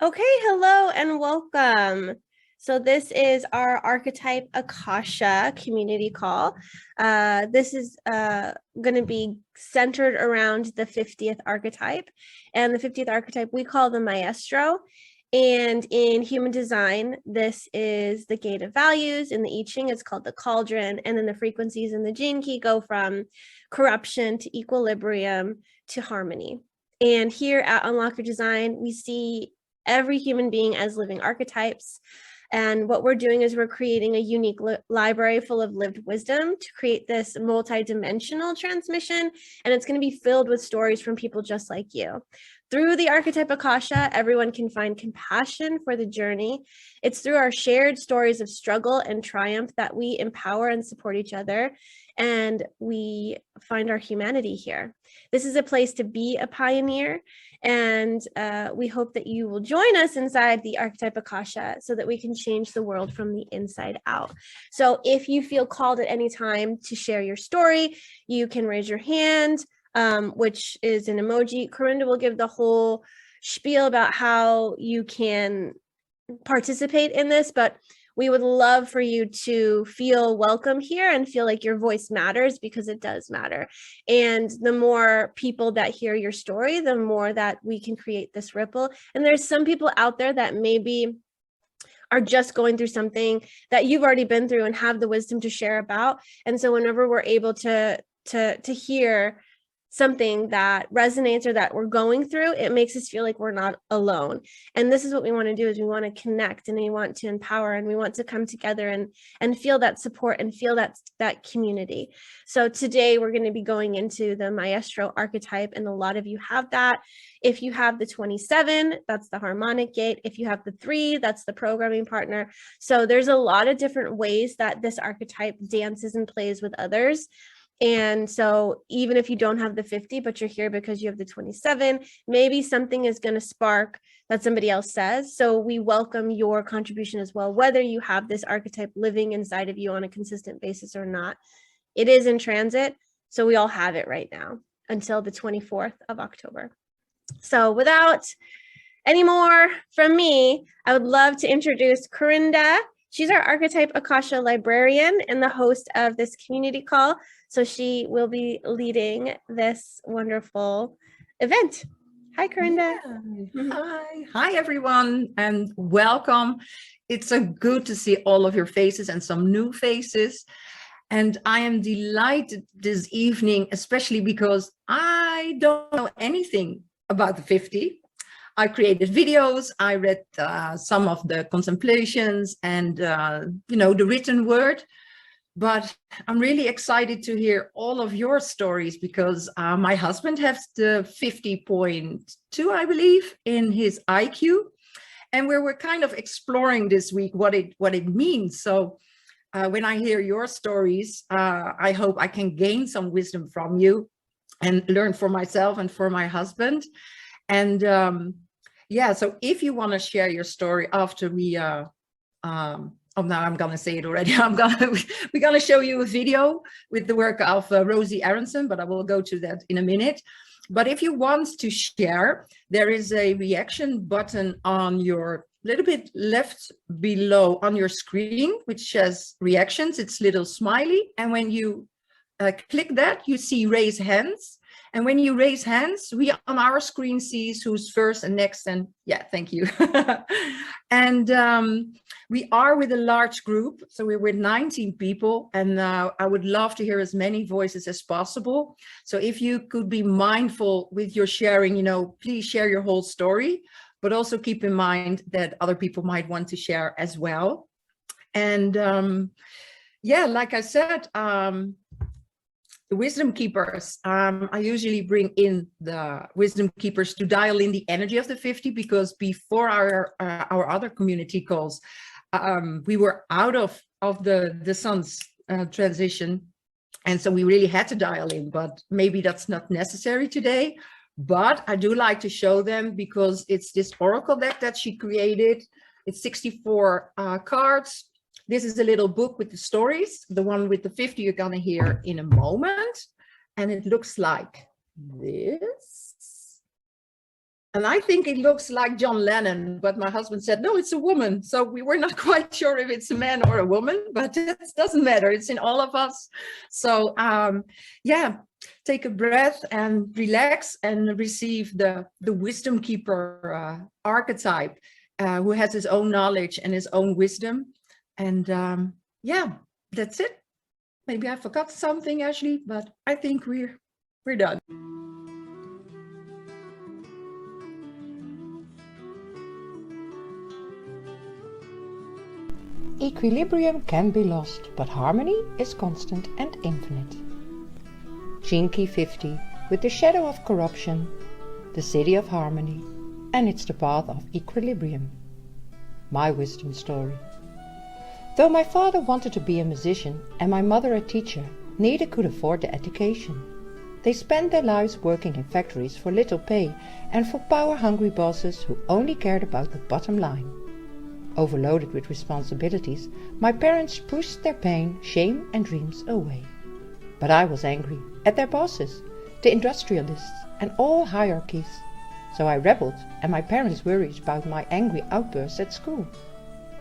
Okay, hello and welcome. So this is our Archetype Akasha community call. This is going to be centered around the 50th archetype. And the 50th archetype we call the Maestro. And in human design, this is the gate of values. In the I Ching, it's called the cauldron. And then the frequencies in the gene key go from corruption to equilibrium to harmony. And here at Unlock Your Design, we see every human being as living archetypes. And what we're doing is we're creating a unique library full of lived wisdom to create this multi-dimensional transmission. And it's going to be filled with stories from people just like you. Through the Archetype Akasha, everyone can find compassion for the journey. It's through our shared stories of struggle and triumph that we empower and support each other, and we find our humanity here. This is a place to be a pioneer, and we hope that you will join us inside the Archetype Akasha so that we can change the world from the inside out. So if you feel called at any time to share your story, you can raise your hand, which is an emoji. Corinda will give the whole spiel about how you can participate in this, but we would love for you to feel welcome here and feel like your voice matters, because it does matter. And the more people that hear your story, the more that we can create this ripple. And there's some people out there that maybe are just going through something that you've already been through and have the wisdom to share about. And so whenever we're able to hear something that resonates or that we're going through, it makes us feel like we're not alone. And this is what we want to do, is we want to connect, and we want to empower, and we want to come together and feel that support and feel that community. So today we're going to be going into the Maestro archetype, and a lot of you have that. If you have the 27, that's the harmonic gate. If you have the 3, that's the programming partner. So there's a lot of different ways that this archetype dances and plays with others. And so even if you don't have the 50, but you're here because you have the 27, maybe something is going to spark that somebody else says. So we welcome your contribution as well, whether you have this archetype living inside of you on a consistent basis or not. It is in transit, so we all have it right now until the 24th of October. So without any more from me, I would love to introduce Corinda. She's our Archetype Akasha librarian and the host of this community call. So she will be leading this wonderful event. Hi, Corinda. Yeah. Hi, everyone, and welcome. It's so good to see all of your faces and some new faces. And I am delighted this evening, especially because I don't know anything about the 50. I created videos, I read some of the contemplations and, the written word. But I'm really excited to hear all of your stories, because my husband has the 50.2, I believe, in his IQ. And we're kind of exploring this week what it means. So when I hear your stories, I hope I can gain some wisdom from you and learn for myself and for my husband. And so if you want to share your story after we oh, now I'm going to say it already. We're going to show you a video with the work of Rosie Aronson, but I will go to that in a minute. But if you want to share, there is a reaction button on your little bit left below on your screen, which says reactions. It's little smiley. And when you click that, you see raise hands. And when you raise hands, we on our screen sees who's first and next. And yeah, thank you. And we are with a large group. So we're with 19 people. And I would love to hear as many voices as possible. So if you could be mindful with your sharing, please share your whole story, but also keep in mind that other people might want to share as well. And like I said, the wisdom keepers, I usually bring in the wisdom keepers to dial in the energy of the 50, because before our other community calls, we were out of the sun's transition. And so we really had to dial in, but maybe that's not necessary today. But I do like to show them, because it's this oracle deck that she created. It's 64 cards. This is a little book with the stories. The one with the 50 you're going to hear in a moment. And it looks like this. And I think it looks like John Lennon, but my husband said, no, it's a woman. So we were not quite sure if it's a man or a woman, but it doesn't matter. It's in all of us. So yeah, take a breath and relax and receive the wisdom keeper archetype, who has his own knowledge and his own wisdom. And yeah, that's it. Maybe I forgot something, Ashley, but I think we're done. Equilibrium can be lost, but harmony is constant and infinite. Gene Key 50, with the shadow of corruption, the city of harmony, and it's the path of equilibrium. My wisdom story. Though my father wanted to be a musician and my mother a teacher, neither could afford the education. They spent their lives working in factories for little pay and for power-hungry bosses who only cared about the bottom line. Overloaded with responsibilities, my parents pushed their pain, shame and dreams away. But I was angry at their bosses, the industrialists and all hierarchies. So I rebelled, and my parents worried about my angry outbursts at school.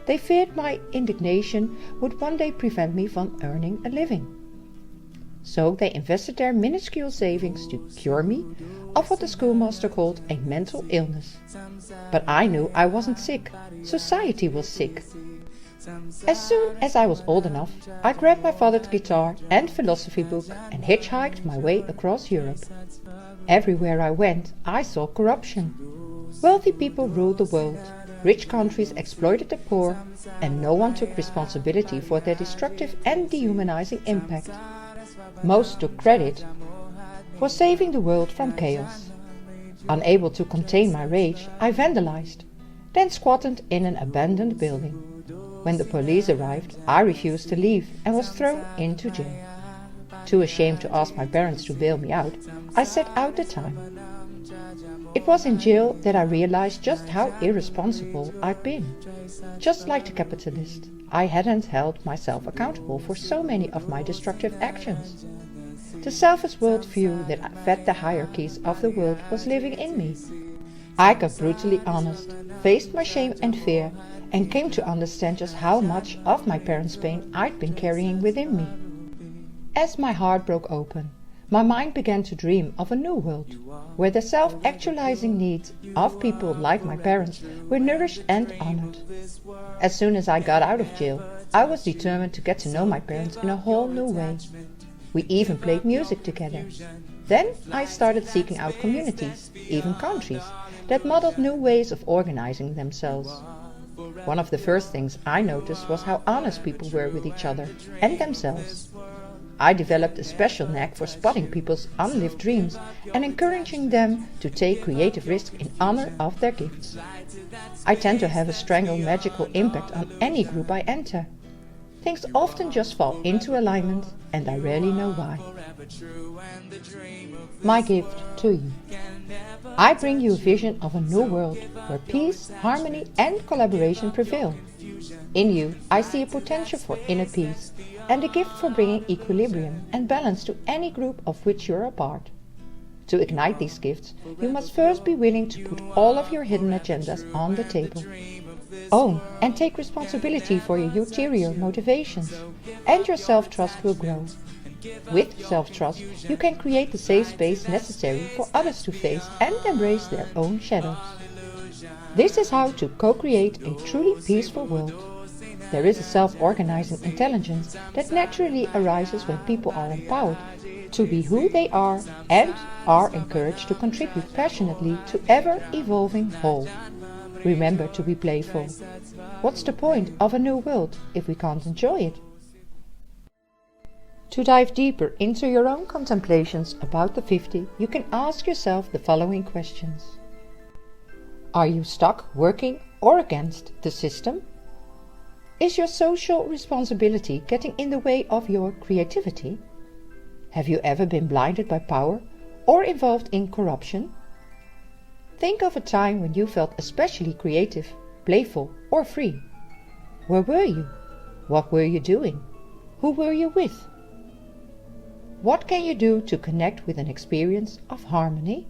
They feared my indignation would one day prevent me from earning a living. So they invested their minuscule savings to cure me of what the schoolmaster called a mental illness. But I knew I wasn't sick. Society was sick. As soon as I was old enough, I grabbed my father's guitar and philosophy book and hitchhiked my way across Europe. Everywhere I went, I saw corruption. Wealthy people ruled the world, rich countries exploited the poor, and no one took responsibility for their destructive and dehumanizing impact. Most took credit for saving the world from chaos. Unable to contain my rage, I vandalized, then squatted in an abandoned building. When the police arrived, I refused to leave and was thrown into jail. Too ashamed to ask my parents to bail me out, I sat out the time. It was in jail that I realized just how irresponsible I'd been. Just like the capitalist, I hadn't held myself accountable for so many of my destructive actions. The selfish worldview that fed the hierarchies of the world was living in me. I got brutally honest, faced my shame and fear, and came to understand just how much of my parents' pain I'd been carrying within me. As my heart broke open, my mind began to dream of a new world, where the self-actualizing needs of people like my parents were nourished and honored. As soon as I got out of jail, I was determined to get to know my parents in a whole new way. We even played music together. Then I started seeking out communities, even countries, that modeled new ways of organizing themselves. One of the first things I noticed was how honest people were with each other and themselves. I developed a special knack for spotting people's unlived dreams and encouraging them to take creative risks in honor of their gifts. I tend to have a strangle magical impact on any group I enter. Things often just fall into alignment, and I rarely know why. My gift to you. I bring you a vision of a new world where peace, harmony and collaboration prevail. In you, I see a potential for inner peace and a gift for bringing equilibrium and balance to any group of which you're a part. To ignite these gifts, you must first be willing to put all of your hidden agendas on the table. Own and take responsibility for your ulterior motivations, and your self-trust will grow. With self-trust, you can create the safe space necessary for others to face and embrace their own shadows. This is how to co-create a truly peaceful world. There is a self-organizing intelligence that naturally arises when people are empowered to be who they are and are encouraged to contribute passionately to ever-evolving whole. Remember to be playful. What's the point of a new world if we can't enjoy it? To dive deeper into your own contemplations about the 50, you can ask yourself the following questions. Are you stuck working or against the system? Is your social responsibility getting in the way of your creativity? Have you ever been blinded by power or involved in corruption? Think of a time when you felt especially creative, playful or free. Where were you? What were you doing? Who were you with? What can you do to connect with an experience of harmony?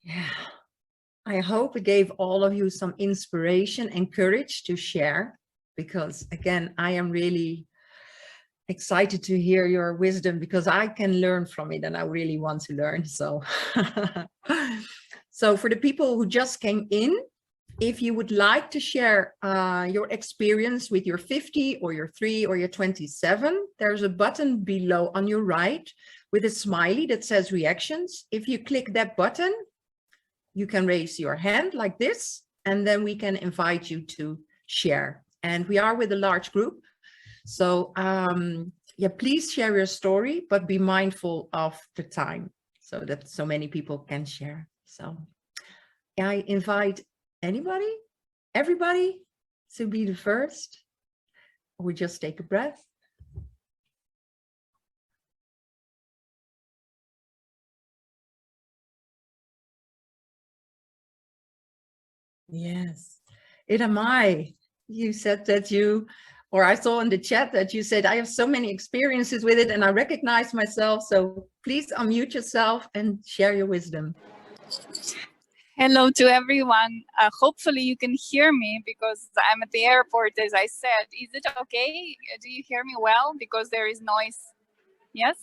Yeah. I hope it gave all of you some inspiration and courage to share, because again, I am really excited to hear your wisdom, because I can learn from it and I really want to learn. So, so for the people who just came in, if you would like to share your experience with your 50 or your 3 or your 27, there's a button below on your right with a smiley that says reactions. If you click that button, you can raise your hand like this, and then we can invite you to share. And we are with a large group. So yeah, please share your story, but be mindful of the time so that so many people can share. So I invite anybody, everybody to be the first, or just take a breath. Yes, it am I. You said that you, or I saw in the chat that you said, I have so many experiences with it and I recognize myself. So please unmute yourself and share your wisdom. Hello to everyone. Hopefully you can hear me because I'm at the airport, as I said. Is it okay? Do you hear me well? Because there is noise. Yes?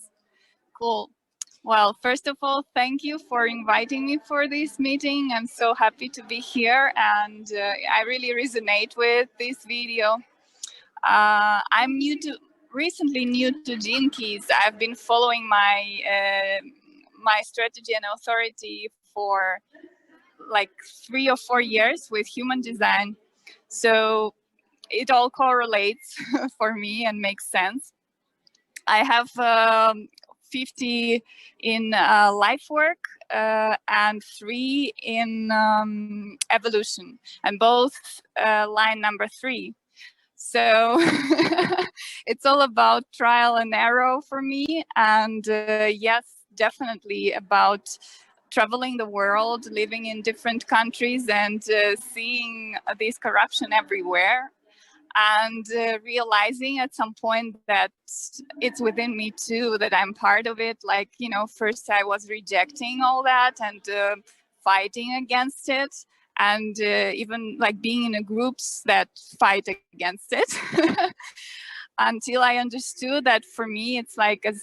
Cool. Well, first of all, thank you for inviting me for this meeting. I'm so happy to be here, and I really resonate with this video. I'm recently new to Gene Keys. I've been following my strategy and authority for like 3 or 4 years with human design. So it all correlates for me and makes sense. I have 50 in life work and 3 in evolution, and both line number 3. So it's all about trial and error for me. And yes, definitely about traveling the world, living in different countries, and seeing this corruption everywhere, and realizing at some point that it's within me too, that I'm part of it. Like, you know, first I was rejecting all that and fighting against it, and even like being in groups that fight against it. Until I understood that for me, it's like as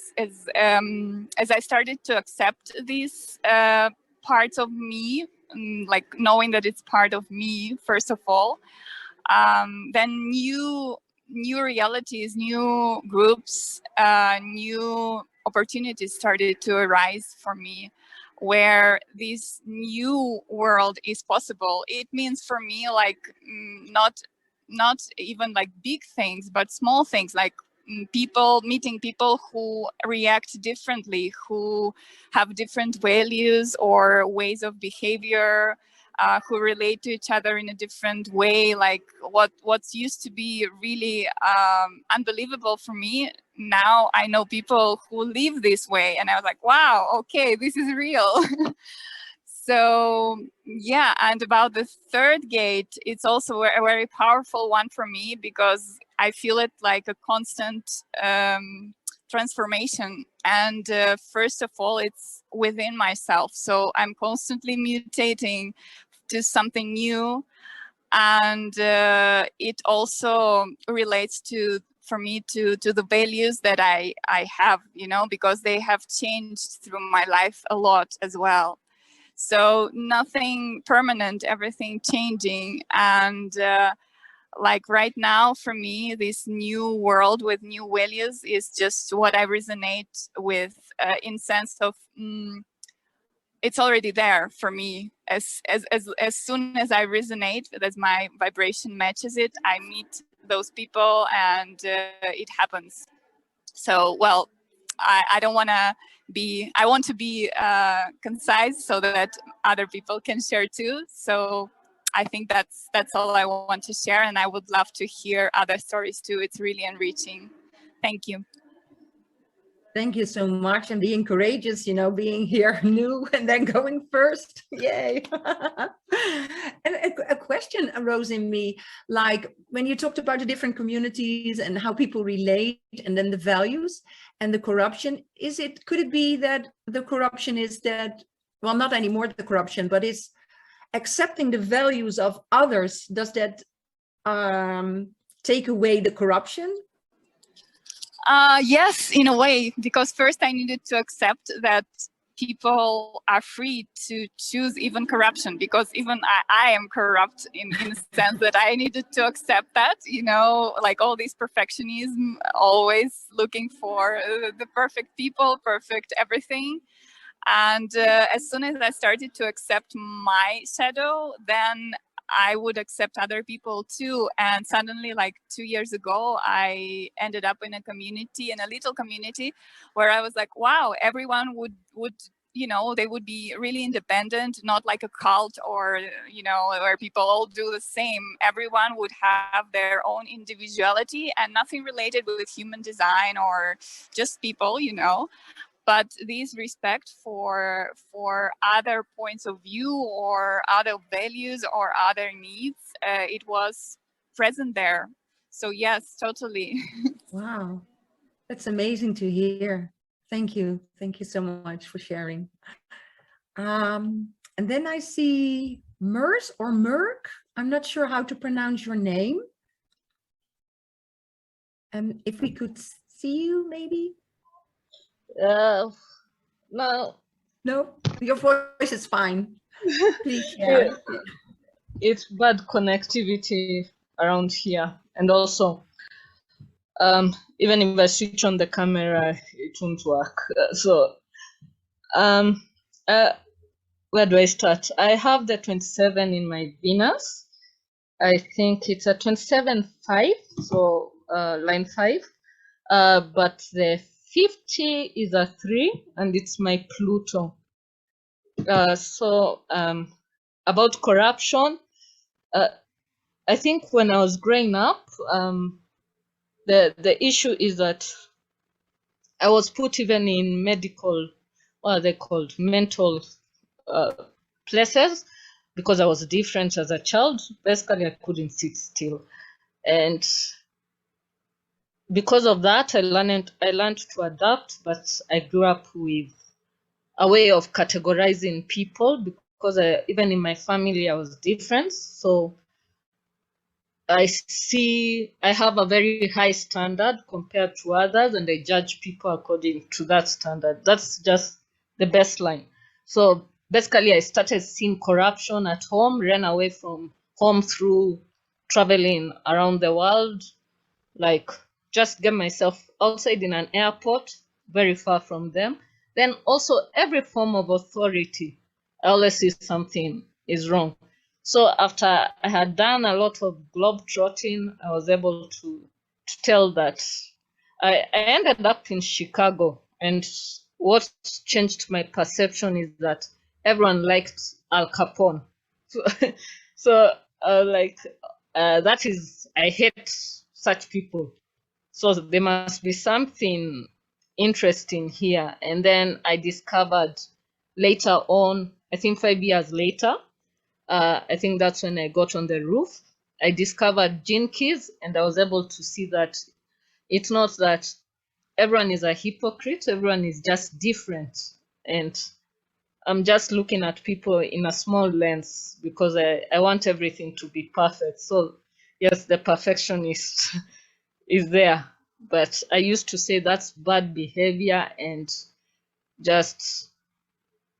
I started to accept these parts of me, like knowing that it's part of me, first of all, then new realities, new groups, new opportunities started to arise for me, where this new world is possible. It means for me, like, not even like big things, but small things, like meeting people who react differently, who have different values or ways of behavior, who relate to each other in a different way. Like what's used to be really unbelievable for me, now I know people who live this way, and I was like, wow, okay, this is real. So yeah, and about the third gate, it's also a very powerful one for me, because I feel it like a constant transformation. And first of all, it's within myself. So I'm constantly mutating to something new. And it also relates to, for me, to the values that I have, you know, because they have changed through my life a lot as well. So nothing permanent, everything changing. And like right now, for me, this new world with new values is just what I resonate with, in sense of it's already there for me. As soon as I resonate, as my vibration matches it, I meet those people, and it happens. So, well, I don't want to be, I want to be concise so that other people can share too. So I think that's all I want to share, and I would love to hear other stories too. It's really enriching. Thank you. Thank you so much, and being courageous, you know, being here new and then going first. Yay. And a question arose in me, like when you talked about the different communities and how people relate, and then the values and the corruption, could it be that the corruption is that well, not anymore the corruption, but it's accepting the values of others. Does that take away the corruption? Yes, in a way, because first I needed to accept that people are free to choose even corruption, because even I am corrupt in the sense that I needed to accept that, you know, like all this perfectionism, always looking for the perfect people, perfect everything. And as soon as I started to accept my shadow, then I would accept other people too. And suddenly, like 2 years ago, I ended up in a little community where I was like, wow, everyone would you know, they would be really independent, not like a cult or, you know, where people all do the same. Everyone would have their own individuality and nothing related with human design or just people, you know. But this respect for other points of view or other values or other needs, it was present there. So yes, totally. Wow, that's amazing to hear. Thank you so much for sharing. And then I see Mers or Merk. I'm not sure how to pronounce your name. And if we could see you, maybe. No, No, your voice is fine. Please share. it's bad connectivity around here, and also, even if I switch on the camera, it won't work. Where do I start? I have the 27 in my Venus. I think it's a 27.5, so line 5. But the 50 is a 3, and it's my Pluto. About corruption, I think when I was growing up, the issue is that I was put even in medical, what are they called, mental places, because I was different as a child. Basically, I couldn't sit still, and because of that, I learned to adapt. But I grew up with a way of categorizing people, because even in my family I was different. So I have a very high standard compared to others, and I judge people according to that standard. That's just the baseline. So basically, I started seeing corruption at home, ran away from home through traveling around the world, like just get myself outside in an airport, very far from them. Then also every form of authority, I always see something is wrong. So after I had done a lot of globetrotting, I was able to tell that I ended up in Chicago, and what changed my perception is that everyone liked Al Capone. So that is, I hate such people. So there must be something interesting here. And then I discovered later on, I think 5 years later, I think that's when I got on the roof. I discovered gene keys, and I was able to see that it's not that everyone is a hypocrite, everyone is just different. And I'm just looking at people in a small lens because I want everything to be perfect. So yes, the perfectionist is there. But I used to say that's bad behavior and just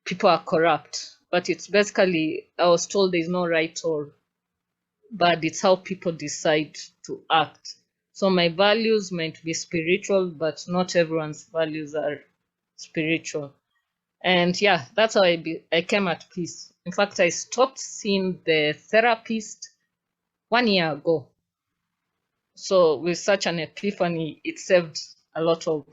people are corrupt. But it's basically, I was told there's no right or bad, it's how people decide to act. So my values might be spiritual, but not everyone's values are spiritual. And yeah, that's how I came at peace. In fact, I stopped seeing the therapist 1 year ago. So with such an epiphany, it saved a lot of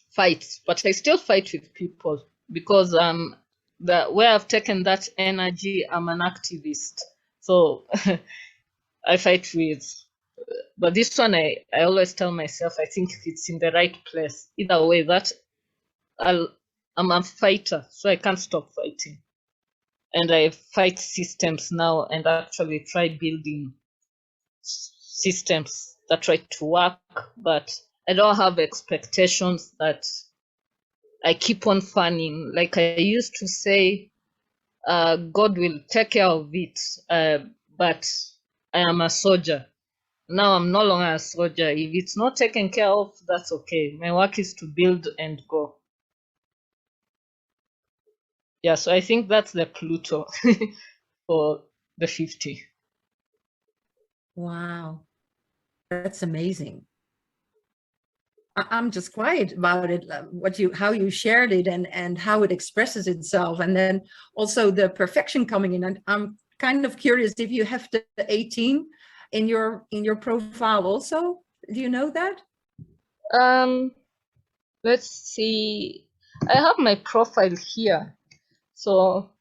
fights. But I still fight with people because the way I've taken that energy, I'm an activist. So I fight with, but this one I always tell myself I think it's in the right place. Either way, that I'm a fighter, so I can't stop fighting. And I fight systems now and actually try building systems that try to work, but I don't have expectations that I keep on fanning. Like I used to say, God will take care of it, but I am a soldier. Now I'm no longer a soldier. If it's not taken care of, that's okay. My work is to build and go. Yeah, so I think that's the Pluto for the 50. Wow, that's amazing. I'm just quiet about it, how you shared it and how it expresses itself, and then also the perfection coming in. And I'm kind of curious if you have the 18 in your profile also. Do you know that? Let's see. I have my profile here. So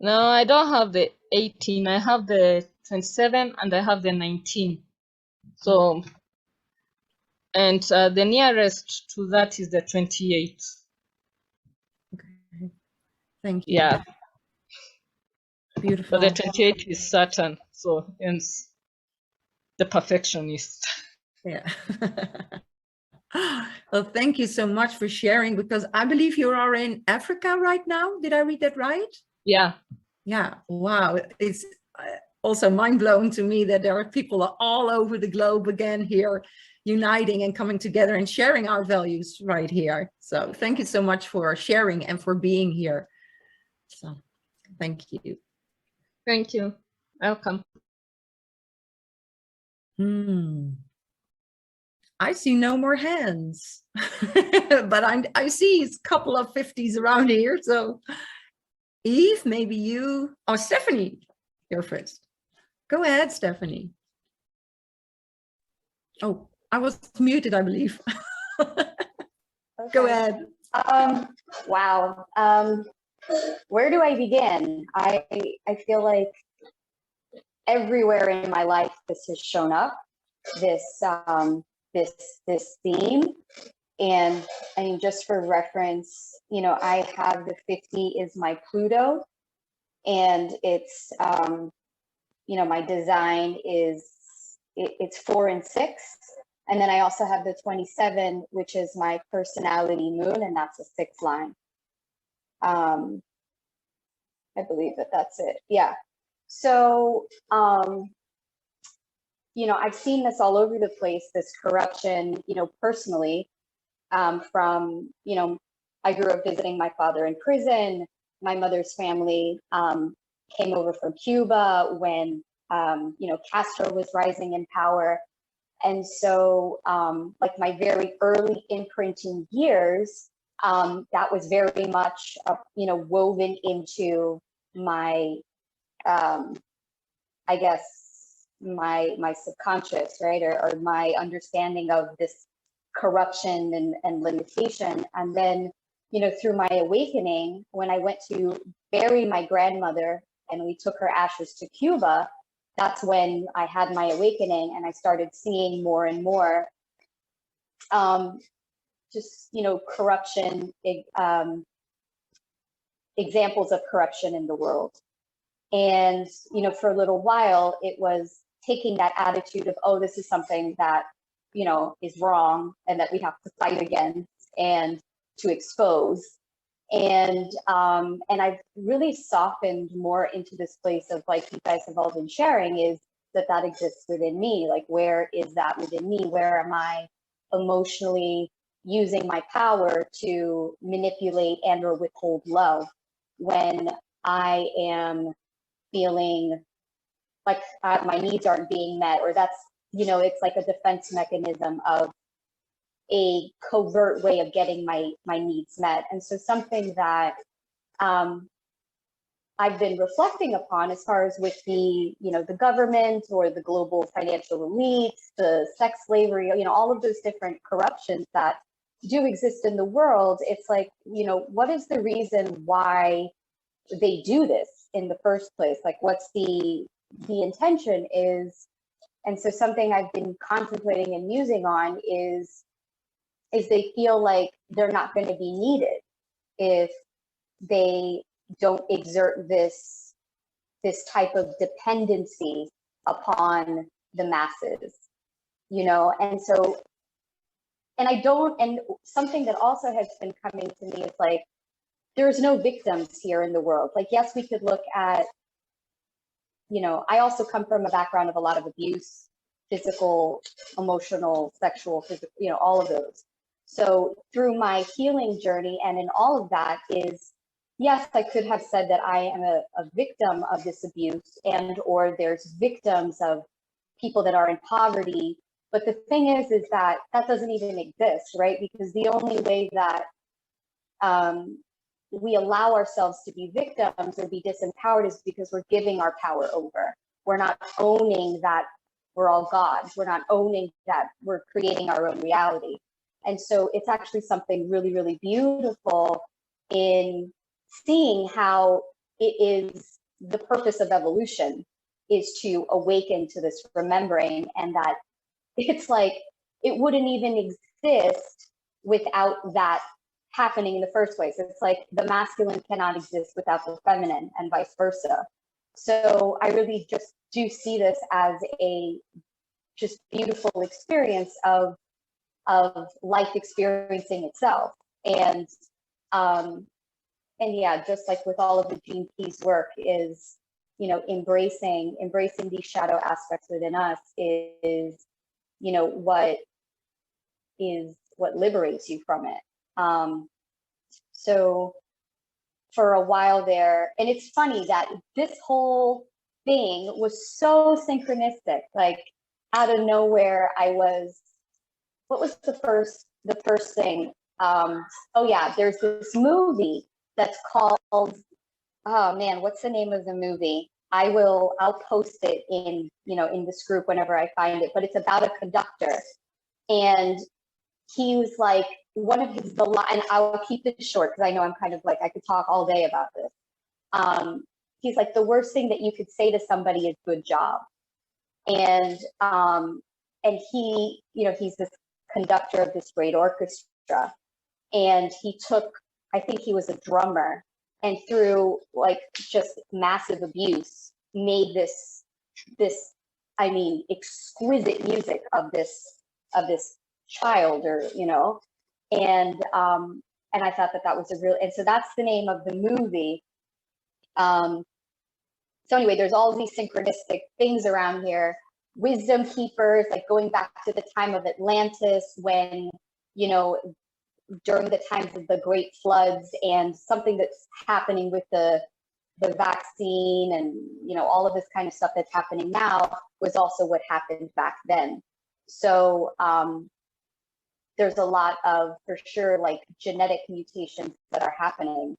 no, I don't have the 18. I have the 27 and I have the 19. So, and the nearest to that is the 28. Okay. Thank you. Yeah. Beautiful. But the 28 is Saturn. So, hence the perfectionist. Yeah. Well, thank you so much for sharing, because I believe you are in Africa right now. Did I read that right? Yeah. Yeah. Wow. It's also mind-blowing to me that there are people all over the globe again here, uniting and coming together and sharing our values right here. So thank you so much for sharing and for being here. So thank you. Thank you. Welcome. I see no more hands, but I see a couple of 50s around here. So Eve, maybe you, oh, Stephanie, you're first. Go ahead, Stephanie. Oh, I was muted, I believe. Go ahead. Wow. Where do I begin? I feel like everywhere in my life this has shown up, this this theme. And I mean, just for reference, you know, I have the 50 is my Pluto, and it's you know, my design is it's 4 and 6. And then I also have the 27, which is my personality moon, and that's a 6 line. I believe that that's it. Yeah. So, you know, I've seen this all over the place, this corruption, you know, personally, from, you know, I grew up visiting my father in prison. My mother's family came over from Cuba when, you know, Castro was rising in power. And so, like my very early imprinting years, that was very much, you know, woven into my, I guess, my subconscious, right, or my understanding of this corruption and limitation. And then, you know, through my awakening, when I went to bury my grandmother and we took her ashes to Cuba, that's when I had my awakening, and I started seeing more and more just, you know, corruption, examples of corruption in the world. And, you know, for a little while, it was taking that attitude of, oh, this is something that, you know, is wrong and that we have to fight against and to expose. And I've really softened more into this place of, like you guys have all been sharing, is that exists within me. Like, where is that within me? Where am I emotionally using my power to manipulate and or withhold love when I am feeling like my needs aren't being met? Or that's, you know, it's like a defense mechanism of a covert way of getting my needs met. And so something that I've been reflecting upon, as far as with the, you know, the government or the global financial elite, the sex slavery, you know, all of those different corruptions that do exist in the world, it's like, you know, what is the reason why they do this in the first place? Like, what's the intention is? And so something I've been contemplating and musing on is they feel like they're not going to be needed if they don't exert this type of dependency upon the masses, you know. And so I don't, and something that also has been coming to me is like, there's no victims here in the world. Like, yes, we could look at, you know, I also come from a background of a lot of abuse, physical, emotional, sexual, physical, you know, all of those. So through my healing journey and in all of that is, yes, I could have said that I am a victim of this abuse, and or there's victims of people that are in poverty. But the thing is that that doesn't even exist, right? Because the only way that we allow ourselves to be victims or be disempowered is because we're giving our power over. We're not owning that we're all gods. We're not owning that we're creating our own reality. And so it's actually something really, really beautiful in seeing how it is the purpose of evolution is to awaken to this remembering, and that it's like it wouldn't even exist without that happening in the first place. It's like the masculine cannot exist without the feminine and vice versa. So I really just do see this as a just beautiful experience of life experiencing itself. And yeah, just like with all of the Gene Key's work is, you know, embracing these shadow aspects within us is, you know, what liberates you from it. So for a while there, and it's funny that this whole thing was so synchronistic, like out of nowhere, what was the first thing? Oh yeah, there's this movie that's called, oh man, what's the name of the movie? I'll post it in, you know, in this group whenever I find it, but it's about a conductor. And he was like, one of his, and I'll keep it short because I know I'm kind of like, I could talk all day about this. He's like, the worst thing that you could say to somebody is good job. And he, you know, he's this conductor of this great orchestra. And he took, I think he was a drummer, and through like just massive abuse, made this, I mean, exquisite music of this child, or, you know, and I thought that was a real, and so that's the name of the movie. So anyway, there's all these synchronistic things around here. Wisdom keepers, like going back to the time of Atlantis, when, you know, during the times of the great floods, and something that's happening with the vaccine, and, you know, all of this kind of stuff that's happening now was also what happened back then. So there's a lot of, for sure, like genetic mutations that are happening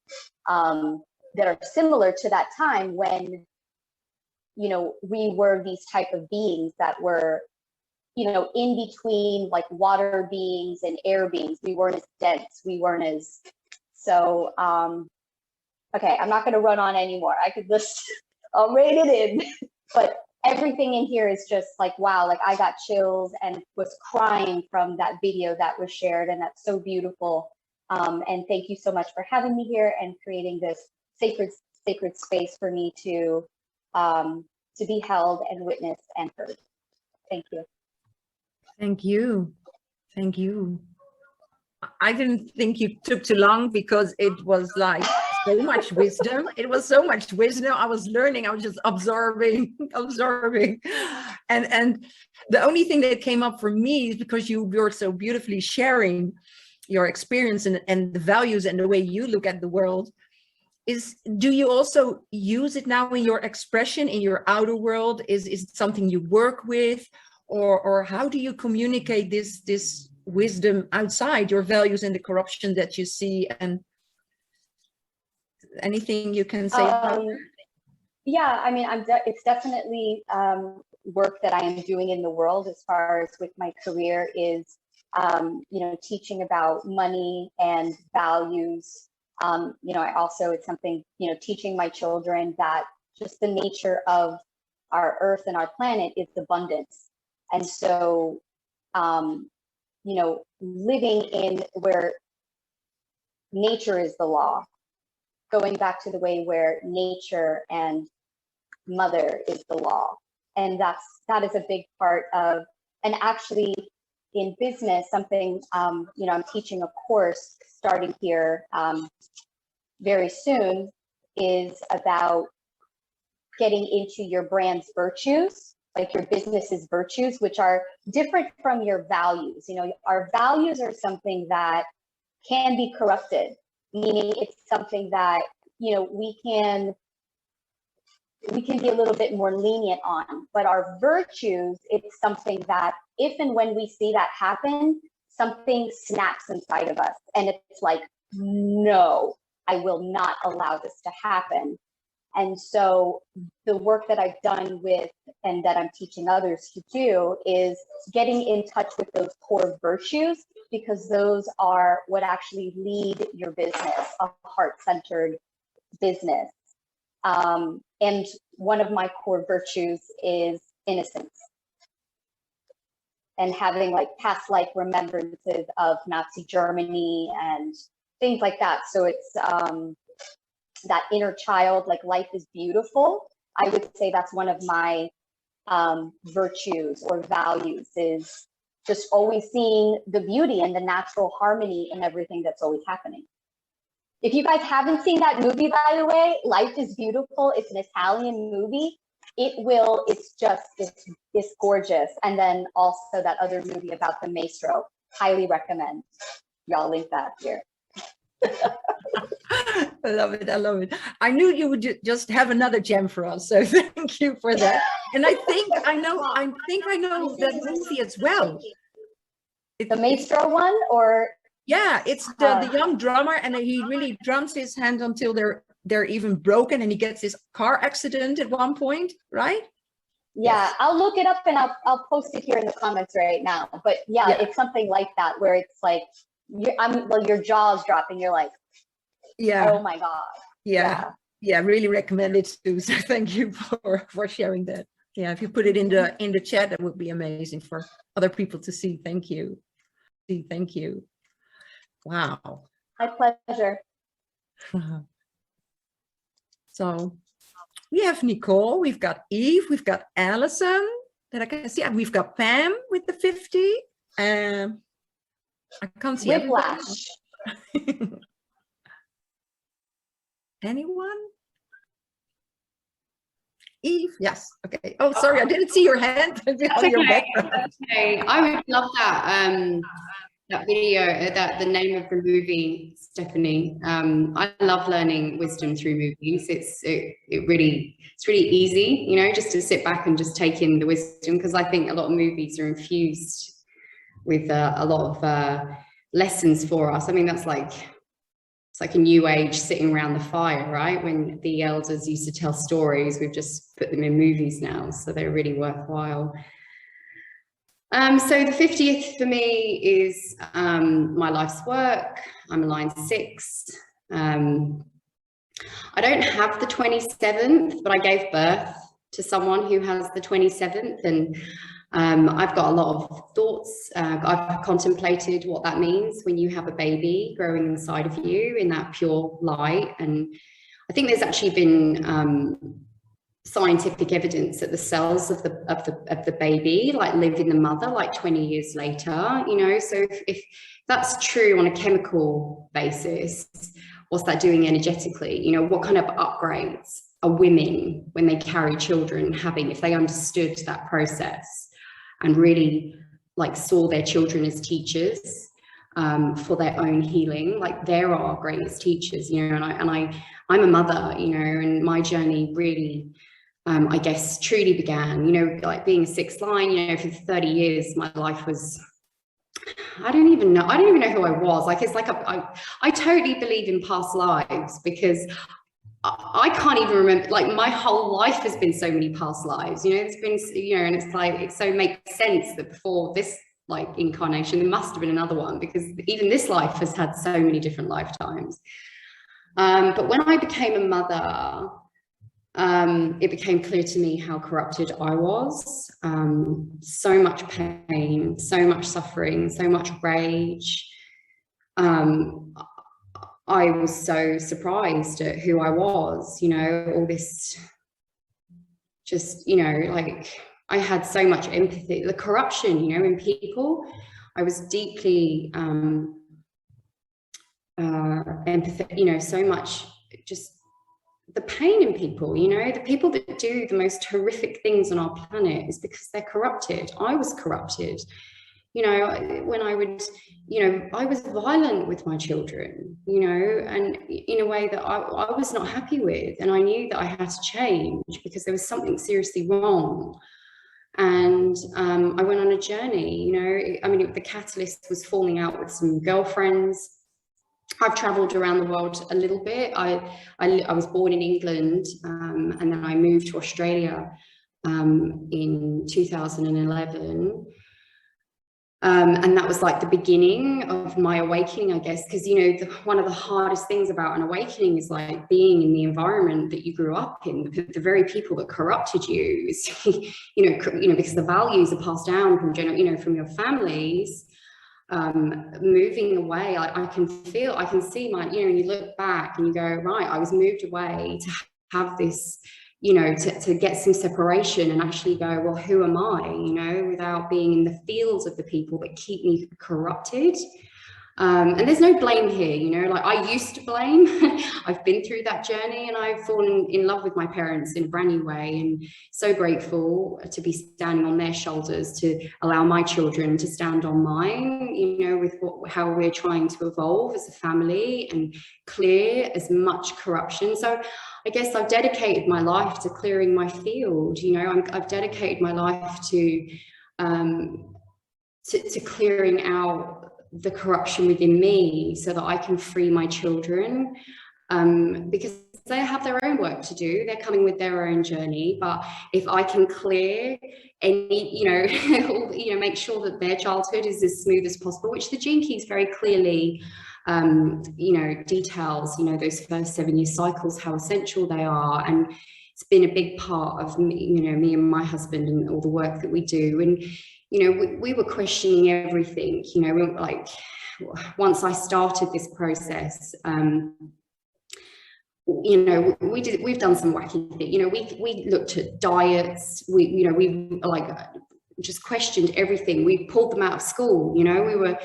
that are similar to that time when, you know, we were these type of beings that were, you know, in between like water beings and air beings. We weren't as dense. We weren't as, so, okay, I'm not going to run on anymore. I could just, I'll rein it in, but everything in here is just like, wow, like I got chills and was crying from that video that was shared, and that's so beautiful. And thank you so much for having me here and creating this sacred space for me to be held and witnessed and heard. Thank you. Thank you. Thank you. I didn't think you took too long because it was like so much wisdom. It was so much wisdom. I was learning. I was just observing. And the only thing that came up for me is because you were so beautifully sharing your experience and the values and the way you look at the world. Do you also use it now in your expression, in your outer world? Is it something you work with? Or how do you communicate this wisdom outside your values and the corruption that you see? And anything you can say about that? Yeah, I mean, it's definitely work that I am doing in the world as far as with my career is, you know, teaching about money and values. You know, I also, it's something, you know, teaching my children that just the nature of our earth and our planet is abundance. And so, you know, living in where nature is the law, going back to the way where nature and mother is the law. And that is a big part of, and actually in business, something, you know, I'm teaching a course starting here very soon, is about getting into your brand's virtues, like your business's virtues, which are different from your values. You know, our values are something that can be corrupted, meaning it's something that, you know, we can be a little bit more lenient on. But our virtues, it's something that if and when we see that happen, something snaps inside of us. And it's like, no, I will not allow this to happen. And so the work that I've done with, and that I'm teaching others to do, is getting in touch with those core virtues, because those are what actually lead your business, a heart-centered business. And one of my core virtues is innocence, and having like past life remembrances of Nazi Germany and things like that. So it's that inner child, like life is beautiful. I would say that's one of my virtues or values, is just always seeing the beauty and the natural harmony in everything that's always happening. If you guys haven't seen that movie, by the way, Life is Beautiful, it's an Italian movie. It's gorgeous. And then also that other movie about the Maestro, highly recommend. Y'all link that here. I love it. I love it. I knew you would just have another gem for us. So thank you for that. And I think I know that movie as well. The Maestro one, or? Yeah, it's the young drummer, and he really drums his hand until they're even broken, and he gets this car accident at one point, right? Yeah, yes. I'll look it up and I'll post it here in the comments right now. But yeah, it's something like that, where it's like your jaw's dropping. You're like, oh my God. Yeah, really recommend it too. So thank you for sharing that. Yeah, if you put it in the chat, that would be amazing for other people to see. Thank you. Thank you. Wow. My pleasure. So we have Nicole, we've got Eve, we've got Allison that I can see, and we've got Pam with the 50. I can't see Whiplash. Anyone? Eve, yes. Okay. Oh, sorry, I didn't see your hand. That's your okay. Okay. I would love that. That video, the name of the movie, Stephanie. I love learning wisdom through movies. It's really easy, you know, just to sit back and just take in the wisdom, because I think a lot of movies are infused with a lot of lessons for us. I mean, it's like a new age sitting around the fire, right? When the elders used to tell stories, we've just put them in movies now, so they're really worthwhile. So the 50th for me is my life's work. I'm a line 6. I don't have the 27th, but I gave birth to someone who has the 27th, and I've got a lot of thoughts. I've contemplated what that means when you have a baby growing inside of you in that pure light, and I think there's actually been scientific evidence that the cells of the baby like live in the mother like 20 years later, you know. So if that's true on a chemical basis, what's that doing energetically? You know, what kind of upgrades are women, when they carry children, having, if they understood that process and really like saw their children as teachers for their own healing? Like, they're our greatest teachers, you know. And I'm a mother, you know, and my journey really I guess truly began, you know, like being a 6th line, you know, for 30 years, my life was, I don't even know who I was. Like, it's like, I totally believe in past lives, because I can't even remember, like, my whole life has been so many past lives, you know. It's been, you know, and it's like, it so makes sense that before this like incarnation, there must have been another one, because even this life has had so many different lifetimes. But when I became a mother, it became clear to me how corrupted I was. So much pain, so much suffering, so much rage. I was so surprised at who I was, you know, all this, just, you know, like, I had so much empathy, the corruption, you know, in people. I was deeply empathetic, you know, so much just the pain in people, you know, the people that do the most horrific things on our planet is because they're corrupted. I was corrupted. You know, when I would, you know, I was violent with my children, you know, and in a way that I was not happy with. And I knew that I had to change because there was something seriously wrong. And I went on a journey, you know, I mean, the catalyst was falling out with some girlfriends. I've traveled around the world a little bit. I was born in England, and then I moved to Australia in 2011. And that was like the beginning of my awakening, I guess, because, you know, one of the hardest things about an awakening is like being in the environment that you grew up in, the very people that corrupted you, you know, because the values are passed down from from your families. Moving away, I can see my, you know, you look back and you go, right, I was moved away to have this, you know, to get some separation and actually go, well, who am I, you know, without being in the fields of the people that keep me corrupted. And there's no blame here, you know, like I used to blame. I've been through that journey and I've fallen in love with my parents in a brand new way, and so grateful to be standing on their shoulders to allow my children to stand on mine, you know, with how we're trying to evolve as a family and clear as much corruption. So I guess I've dedicated my life to clearing my field, you know, I've dedicated my life to clearing out the corruption within me so that I can free my children, because they have their own work to do. They're coming with their own journey. But if I can clear any, you know, make sure that their childhood is as smooth as possible, which the Gene Keys very clearly, you know, details, you know, those first 7-year cycles, how essential they are. And it's been a big part of me, you know, me and my husband and all the work that we do. And you know, we were questioning everything, you know, like once I started this process, you know, we've done some wacky things, you know, we looked at diets, we like just questioned everything. We pulled them out of school, you know, we were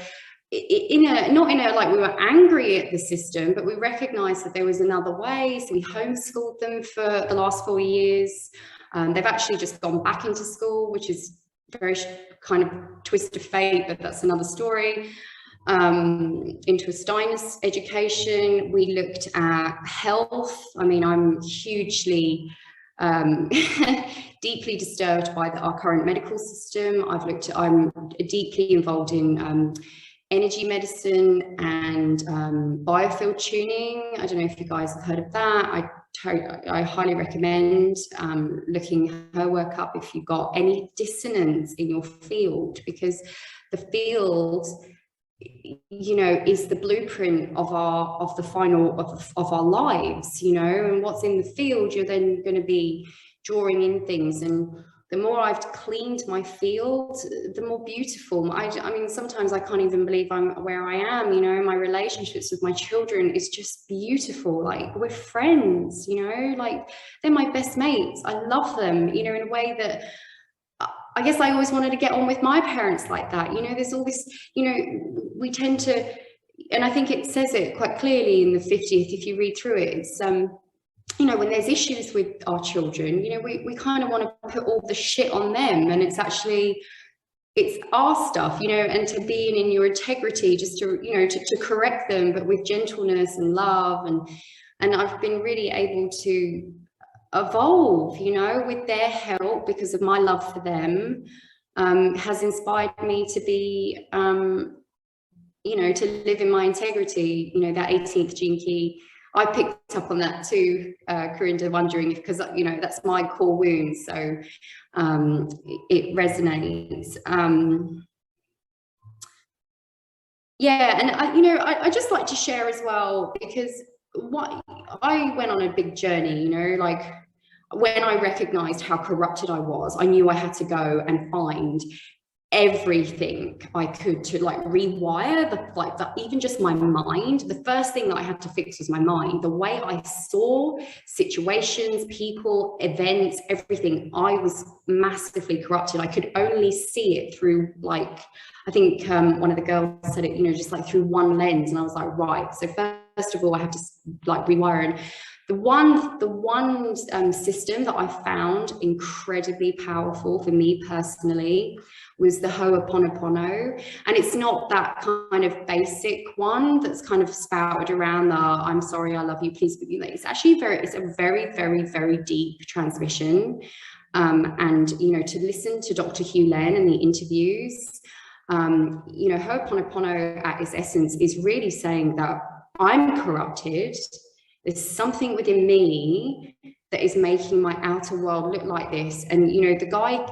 not in a like we were angry at the system, but we recognized that there was another way. So we homeschooled them for the last 4 years. They've actually just gone back into school, which is very kind of twist of fate, but that's another story. Into a Steiner's education. We looked at health. I mean, I'm hugely deeply disturbed by our current medical system. I'm deeply involved in energy medicine and biofield tuning. I don't know if you guys have heard of that. I highly recommend looking her work up if you've got any dissonance in your field, because the field, you know, is the blueprint of our lives, you know, and what's in the field, you're then going to be drawing in things. And the more I've cleaned my field, the more beautiful. I mean, sometimes I can't even believe I'm where I am, you know. My relationships with my children is just beautiful. Like, we're friends, you know, like they're my best mates. I love them, you know, in a way that I guess I always wanted to get on with my parents like that. You know, there's all this, you know, we tend to, and I think it says it quite clearly in the 50th, if you read through it, it's, you know, when there's issues with our children, you know, we kind of want to put all the shit on them, and it's actually, it's our stuff, you know, and to be in your integrity, just to, you know, to correct them, but with gentleness and love. And I've been really able to evolve, you know, with their help, because of my love for them, has inspired me to be, you know, to live in my integrity. You know, that 18th gene key, I picked up on that too, Corinda, wondering if, because, you know, that's my core wound, so it resonates. Yeah, and I just like to share as well, because what I went on a big journey, you know, like when I recognized how corrupted I was, I knew I had to go and find everything I could to like rewire even just my mind. The first thing that I had to fix was my mind. The way I saw situations, people, events, everything, I was massively corrupted. I could only see it through, like, I think one of the girls said it, you know, just like through one lens. And I was like, right, so first of all, I have to like rewire. And the one system that I found incredibly powerful for me personally was the Ho'oponopono. And it's not that kind of basic one that's kind of spouted around the I'm sorry, I love you, please forgive me. It's actually it's a very, very, very deep transmission. And, you know, to listen to Dr. Hugh Len and the interviews, you know, Ho'oponopono at its essence is really saying that I'm corrupted. There's something within me that is making my outer world look like this. And, you know, the guy,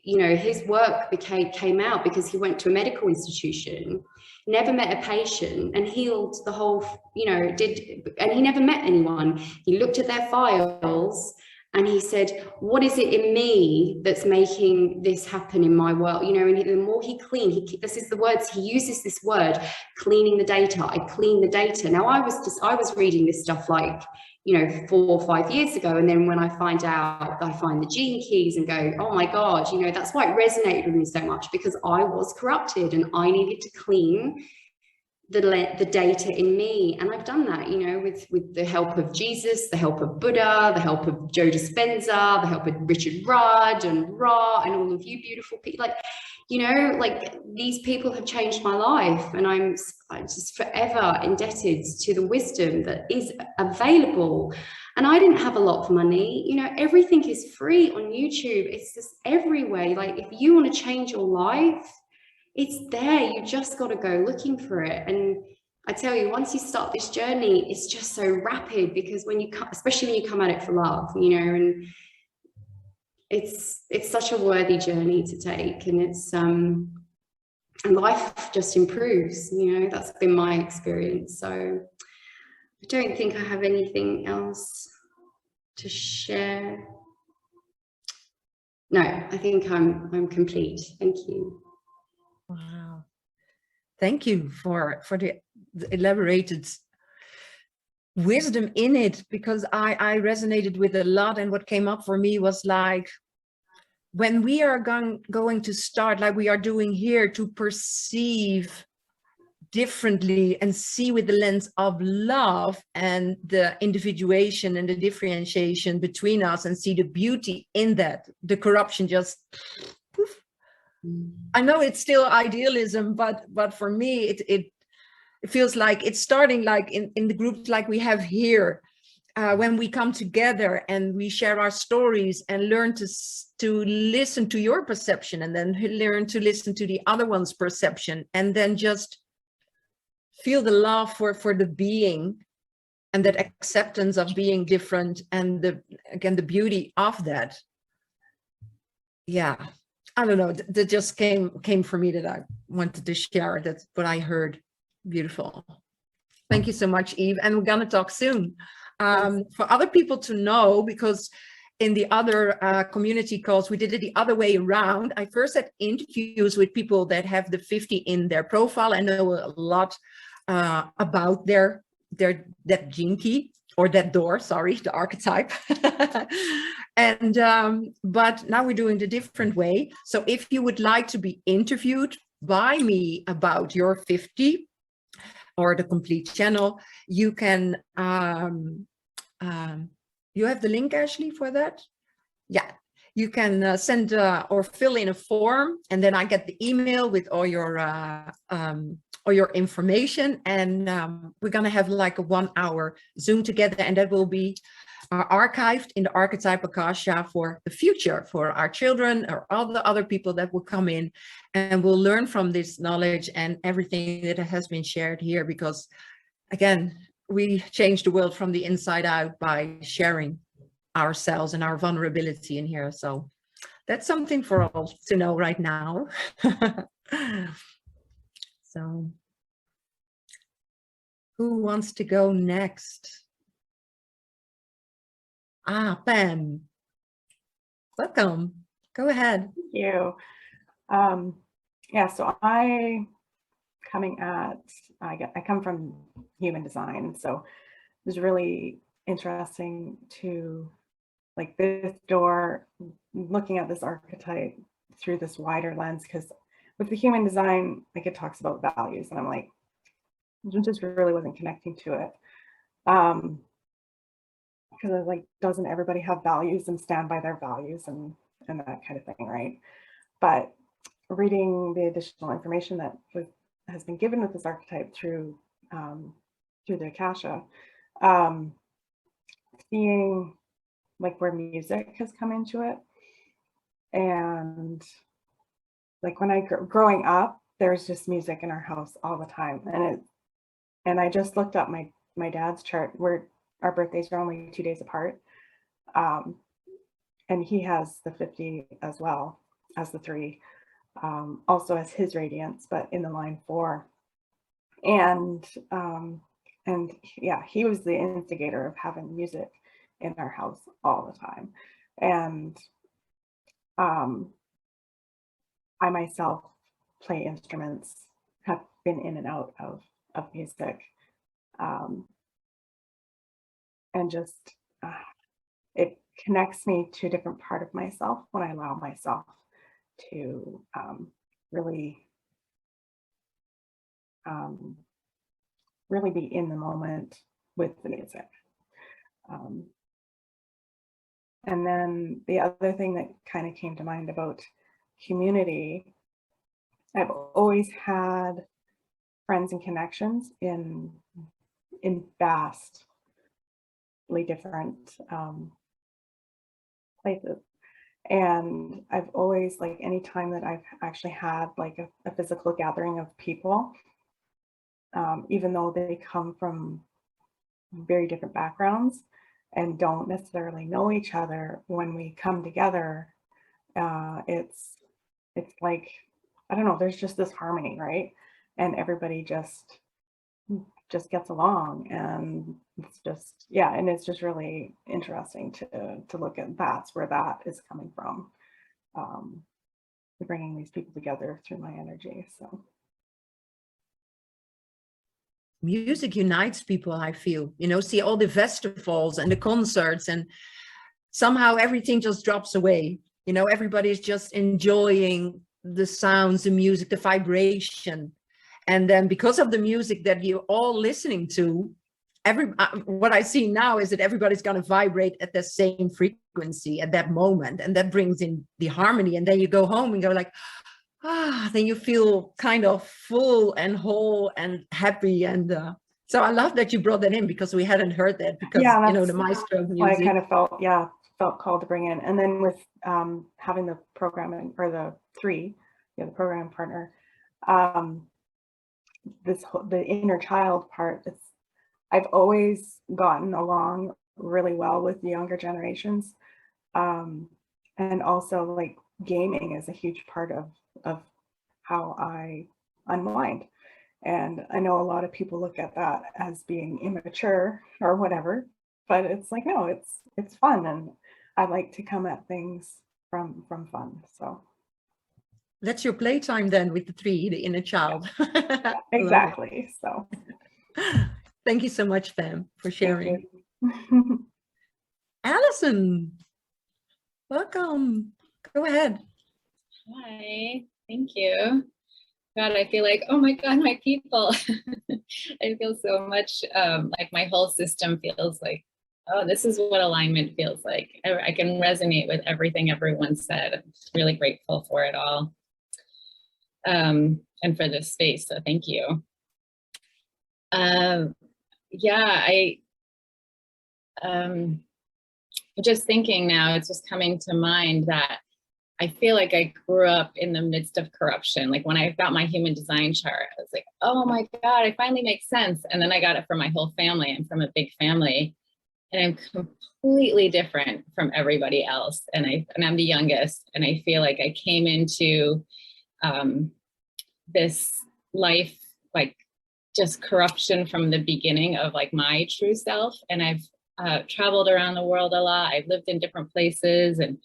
you know, his work came out because he went to a medical institution, never met a patient, and healed the whole, you know, and he never met anyone. He looked at their files and he said, what is it in me that's making this happen in my world? You know, and the more he cleaned, this is the words, he uses this word, cleaning the data. I clean the data. Now I was reading this stuff like, you know, 4 or 5 years ago. And then when I find the gene keys and go, oh my God, you know, that's why it resonated with me so much, because I was corrupted and I needed to clean the data in me. And I've done that, you know, with the help of Jesus, the help of Buddha, the help of Joe Dispenza, the help of Richard Rudd and Ra and all of you beautiful people. Like, you know, like these people have changed my life, and I'm just forever indebted to the wisdom that is available. And I didn't have a lot of money, you know, everything is free on YouTube. It's just everywhere. Like, if you want to change your life, it's there. You just got to go looking for it. And I tell you, once you start this journey, it's just so rapid, because when you come, especially when you come at it for love, you know, and it's such a worthy journey to take, and it's and life just improves, you know. That's been my experience. So I don't think I have anything else to share. No, I think I'm complete. Thank you. Wow. Thank you for the elaborated wisdom in it, because I resonated with a lot. And what came up for me was like, when we are going to start, like we are doing here, to perceive differently and see with the lens of love and the individuation and the differentiation between us, and see the beauty in that, the corruption just poof. I know it's still idealism, but for me it feels like it's starting like in the groups like we have here, when we come together and we share our stories and learn to listen to your perception, and then learn to listen to the other one's perception, and then just feel the love for the being, and that acceptance of being different, and the beauty of that. Yeah, I don't know, that just came for me, that I wanted to share. That's what I heard. Beautiful. Thank you so much, Eve. And we're gonna talk soon. For other people to know, because in the other community calls, we did it the other way around. I first had interviews with people that have the 50 in their profile and know a lot about that gene key, or that door, sorry, the archetype. And but now we're doing the different way. So if you would like to be interviewed by me about your 50 or the complete channel, you can you have the link, Ashley, for that? Yeah, you can send or fill in a form, and then I get the email with all your information, and we're gonna have like a 1 hour Zoom together, and that will be archived in the Archetype Akasha for the future, for our children or all the other people that will come in, and will learn from this knowledge and everything that has been shared here. Because again, we change the world from the inside out by sharing ourselves and our vulnerability in here. So that's something for all to know right now. So who wants to go next? Pam, welcome. Go ahead. Thank you. Yeah, so I come from human design, so it was really interesting to, like, this door, looking at this archetype through this wider lens, because with the human design, like, it talks about values, and I'm like, I just really wasn't connecting to it. Because I was like, doesn't everybody have values and stand by their values and that kind of thing, right? But reading the additional information that has been given with this archetype through the Akasha, seeing like where music has come into it, and like when growing up, there was just music in our house all the time, and I just looked up my dad's chart where our birthdays are only 2 days apart, and he has the 50 as well as the 3. Also as his radiance, but in the line 4. And yeah, he was the instigator of having music in our house all the time. And I myself play instruments, have been in and out of music, and just it connects me to a different part of myself when I allow myself to really really be in the moment with the music. And then the other thing that kind of came to mind about community, I've always had friends and connections in vastly different places. And I've always, like, anytime that I've actually had like a physical gathering of people, even though they come from very different backgrounds and don't necessarily know each other, when we come together, it's like, I don't know, there's just this harmony, right? And everybody just gets along, and it's just, yeah, and it's just really interesting to look at that's where that is coming from, bringing these people together through my energy. So Music unites people, I feel, see all the festivals and the concerts, and somehow everything just drops away. Everybody's just enjoying the sounds, the music, the vibration. And then because of the music that you're all listening to, what I see now is that everybody's going to vibrate at the same frequency at that moment. And that brings in the harmony. And then you go home and go like, then you feel kind of full and whole and happy. And so I love that you brought that in, because we hadn't heard that, because yeah, the Maestro music. I kind of felt called to bring in. And then with having the program, or the 3, the program partner, the inner child part, I've always gotten along really well with the younger generations, and also, like, gaming is a huge part of how I unwind. And I know a lot of people look at that as being immature or whatever, but it's like, no, it's fun, and I like to come at things from fun. So that's your playtime then, with the 3, the inner child. yeah, exactly. So thank you so much, Pam, for sharing. you. Alison, welcome. Go ahead. Hi, thank you. God, I feel like, oh my God, my people. I feel so much like my whole system feels like, oh, this is what alignment feels like. I can resonate with everything everyone said. I'm just really grateful for it all. And for this space, so thank you. Yeah, I'm just thinking now, it's just coming to mind that I feel like I grew up in the midst of corruption. Like when I got my human design chart, I was like, oh my God, I finally make sense. And then I got it for my whole family. I'm from a big family, and I'm completely different from everybody else. And I'm the youngest, and I feel like I came into this life, like just corruption from the beginning of like my true self. And I've traveled around the world a lot. I've lived in different places, and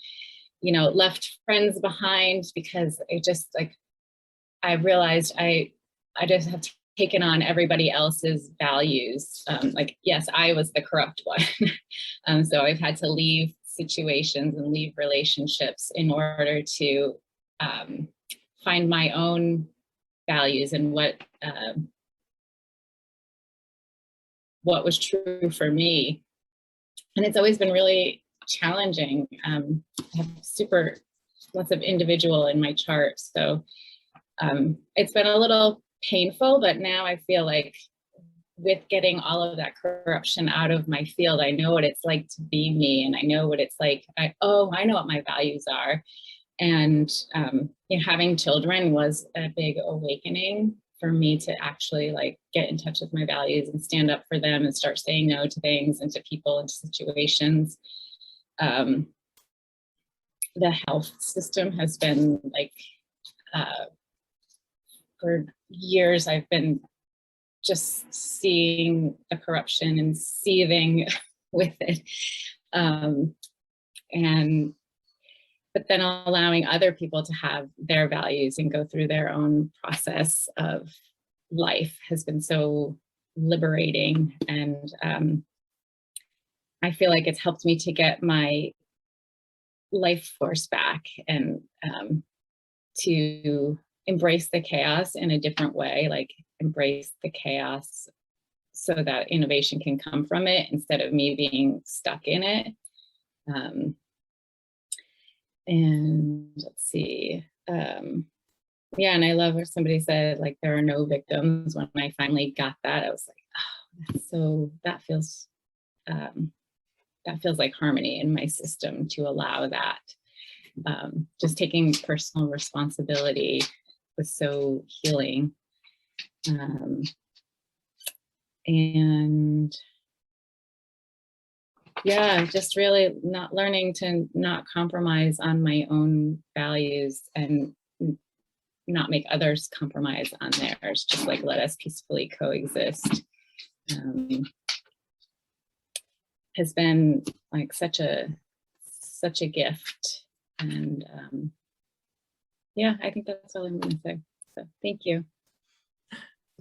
you know, left friends behind because I realized I just have taken on everybody else's values. Like, yes, I was the corrupt one. So I've had to leave situations and leave relationships in order to find my own values and what was true for me. And it's always been really challenging. I have lots of individual in my chart. So it's been a little painful, but now I feel like with getting all of that corruption out of my field, I know what it's like to be me, and I know what it's like. I know what my values are. And you know, having children was a big awakening for me to actually like get in touch with my values and stand up for them and start saying no to things and to people and to situations. The health system has been like, for years, I've been just seeing the corruption and seething with it. But then allowing other people to have their values and go through their own process of life has been so liberating. And I feel like it's helped me to get my life force back and to embrace the chaos in a different way, like embrace the chaos so that innovation can come from it instead of me being stuck in it. And let's see, yeah, and I love what somebody said, like, there are no victims. When I finally got that, I was like, oh, that feels like harmony in my system to allow that. Just taking personal responsibility was so healing. And yeah, just really learning to not compromise on my own values and not make others compromise on theirs, just like let us peacefully coexist, has been like such a gift. And yeah, I think that's all I'm going to say. So thank you.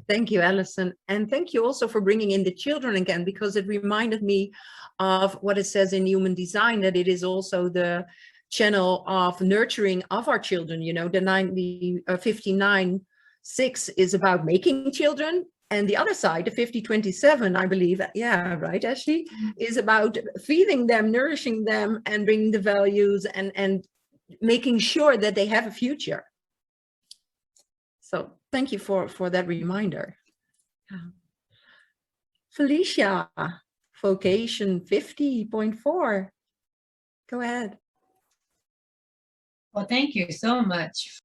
Thank you, Alison. And thank you also for bringing in the children again, because it reminded me of what it says in Human Design, that it is also the channel of nurturing of our children. You know, the 59-6 is about making children. And the other side, the 50-27, I believe, yeah, right, Ashley, is about feeding them, nourishing them, and bringing the values and making sure that they have a future. So thank you for that reminder. Felicia, vocation 50.4. Go ahead. Well, thank you so much.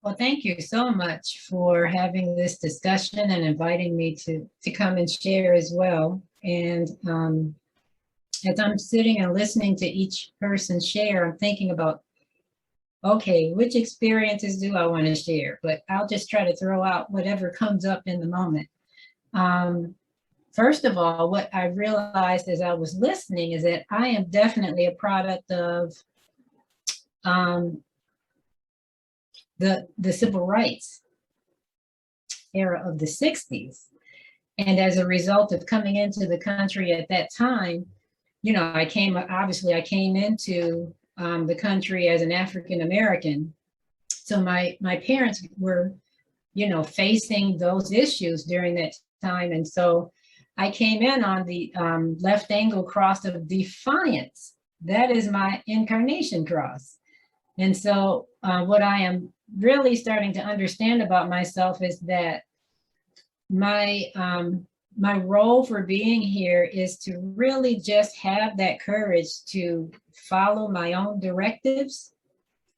Well, thank you so much for having this discussion and inviting me to come and share as well. And as I'm sitting and listening to each person share, I'm thinking about, okay, which experiences do I want to share? But I'll just try to throw out whatever comes up in the moment. First of all, what I realized as I was listening is that I am definitely a product of the civil rights era of the 60s. And as a result of coming into the country at that time, you know, I came into the country as an African American. So my parents were, you know, facing those issues during that time. And so I came in on the left angle cross of defiance. That is my incarnation cross. And so what I am really starting to understand about myself is that my role for being here is to really just have that courage to follow my own directives.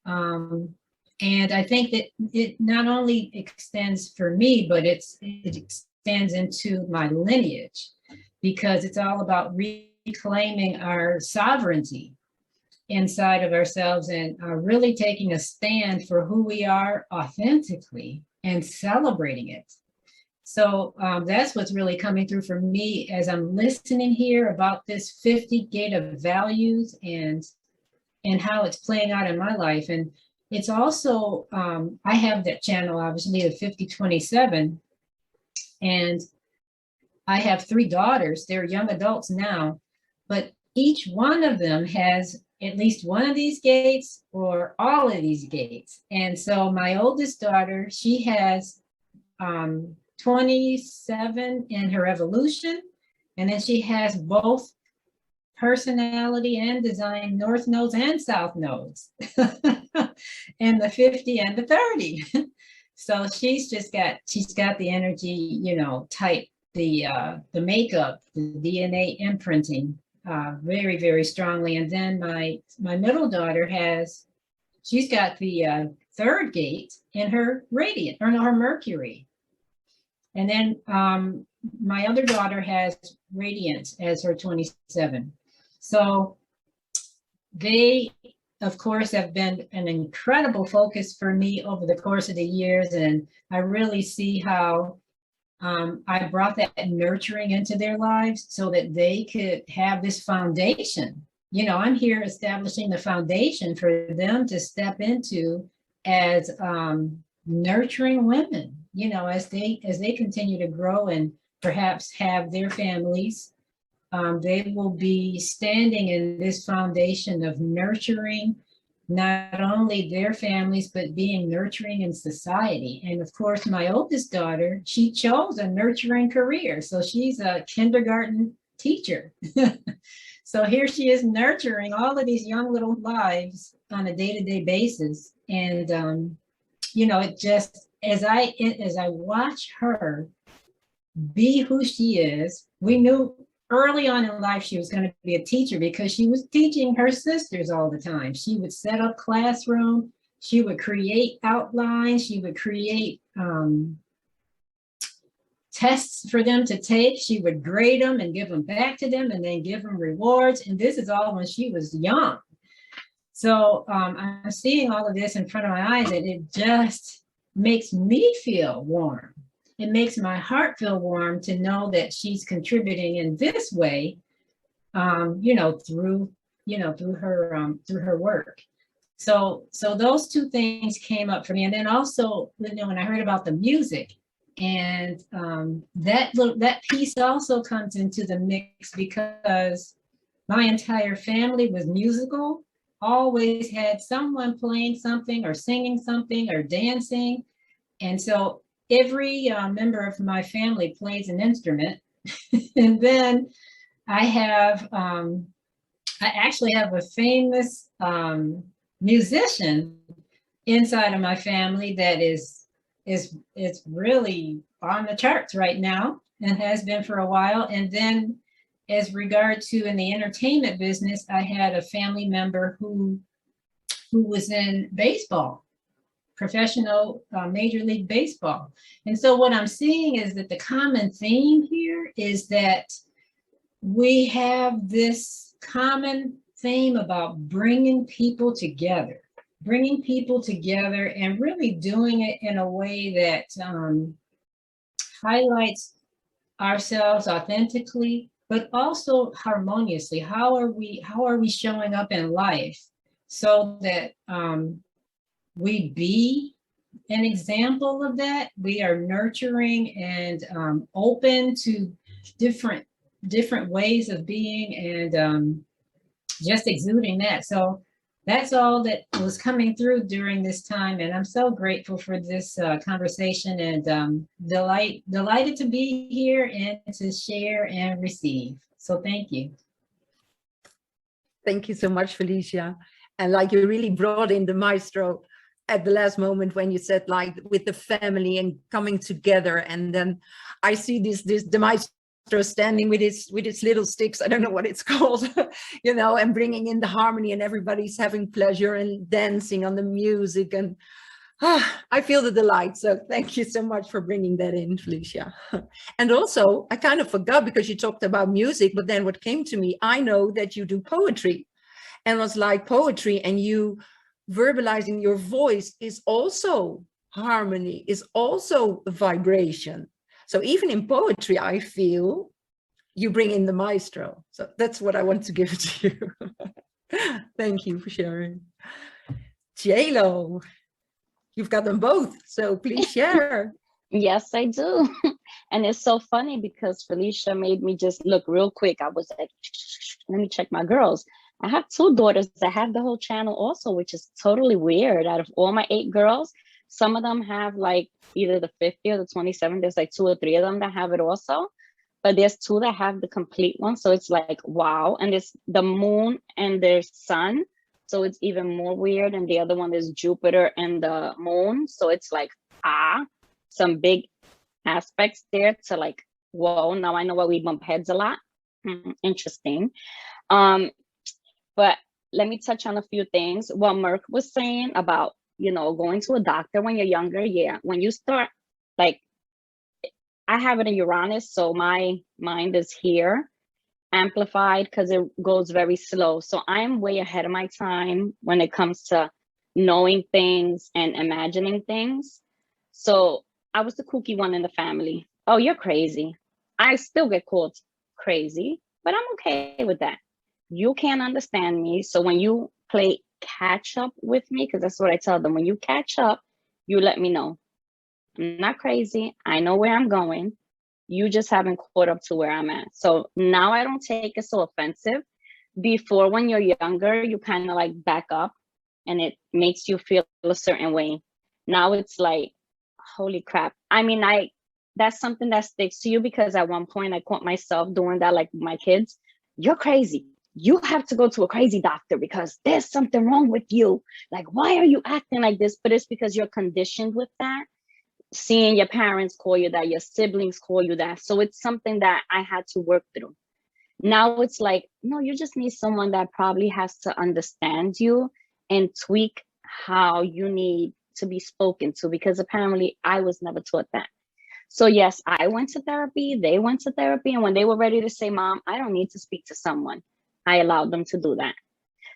And I think that it not only extends for me, but it extends into my lineage, because it's all about reclaiming our sovereignty inside of ourselves and really taking a stand for who we are authentically and celebrating it. So that's what's really coming through for me as I'm listening here about this 50 gate of values and and how it's playing out in my life. And it's also, I have that channel, obviously, of 5027, and I have 3 daughters. They're young adults now, but each one of them has at least one of these gates or all of these gates. And so my oldest daughter, she has 27 in her evolution, and then she has both personality and design north nodes and south nodes, and the 50 and the 30. So she's got the energy, you know, type, the makeup, the DNA imprinting very, very strongly. And then my middle daughter she's got the 3rd gate in her radiant, or no, her Mercury. And then my other daughter has radiant as her 27. So they, of course, have been an incredible focus for me over the course of the years. And I really see how I brought that nurturing into their lives so that they could have this foundation. You know, I'm here establishing the foundation for them to step into as nurturing women, you know, as they continue to grow and perhaps have their families. They will be standing in this foundation of nurturing not only their families, but being nurturing in society. And of course, my oldest daughter, she chose a nurturing career. So she's a kindergarten teacher. So here she is nurturing all of these young little lives on a day-to-day basis. And, you know, it just, as I watch her be who she is, we knew early on in life she was going to be a teacher because she was teaching her sisters all the time. She would set up classroom, she would create outlines, she would create tests for them to take, she would grade them and give them back to them and then give them rewards. And this is all when she was young. So I'm seeing all of this in front of my eyes, and it just makes me feel warm. It makes my heart feel warm to know that she's contributing in this way, you know, through her work. So those 2 things came up for me. And then also, you know, when I heard about the music, and that piece also comes into the mix because my entire family was musical, always had someone playing something or singing something or dancing. And so every member of my family plays an instrument. And then I actually have a famous musician inside of my family that is really on the charts right now and has been for a while. And then as regard to in the entertainment business, I had a family member who was in baseball, professional Major League Baseball. And so what I'm seeing is that the common theme here is that we have this common theme about bringing people together and really doing it in a way that highlights ourselves authentically, but also harmoniously. How are we showing up in life so that we be an example of that? We are nurturing and open to different ways of being and just exuding that. So that's all that was coming through during this time. And I'm so grateful for this conversation and delighted to be here and to share and receive. So thank you. Thank you so much, Felicia. And like you really brought in the maestro at the last moment when you said like with the family and coming together. And then I see the maestro standing with his little sticks, I don't know what it's called, you know, and bringing in the harmony and everybody's having pleasure and dancing on the music. And I feel the delight. So thank you so much for bringing that in, Felicia. And also, I kind of forgot because you talked about music, but then what came to me, I know that you do poetry. And was like poetry and you verbalizing your voice is also harmony, is also a vibration. So even in poetry, I feel you bring in the maestro. So that's what I want to give to you. Thank you for sharing. J-Lo, you've got them both, so please share. Yes, I do. And it's so funny because Felicia made me just look real quick. I was like, let me check my girls. I have 2 daughters that have the whole channel also, which is totally weird. Out of all my 8 girls, some of them have like either the 50 or the 27. There's like 2 or 3 of them that have it also. But there's 2 that have the complete one. So it's like, wow. And it's the moon and their sun. So it's even more weird. And the other one is Jupiter and the moon. So it's like, some big aspects there to like, whoa, now I know why we bump heads a lot. Interesting. But let me touch on a few things. What Merck was saying about, you know, going to a doctor when you're younger. Yeah, when you start, like, I have it in Uranus, so my mind is here, amplified, because it goes very slow. So I'm way ahead of my time when it comes to knowing things and imagining things. So I was the kooky one in the family. Oh, you're crazy. I still get called crazy, but I'm okay with that. You can't understand me. So when you play catch up with me, because that's what I tell them, when you catch up, you let me know. I'm not crazy. I know where I'm going. You just haven't caught up to where I'm at. So now I don't take it so offensive. Before, when you're younger, you kind of like back up and it makes you feel a certain way. Now it's like, holy crap. I mean, that's something that sticks to you, because at one point I caught myself doing that, like my kids. You're crazy. You have to go to a crazy doctor because there's something wrong with you. Like, why are you acting like this? But it's because you're conditioned with that. Seeing your parents call you that, your siblings call you that. So it's something that I had to work through. Now it's like, no, you just need someone that probably has to understand you and tweak how you need to be spoken to, because apparently I was never taught that. So yes, I went to therapy, they went to therapy, and when they were ready to say, Mom, I don't need to speak to someone, I allowed them to do that.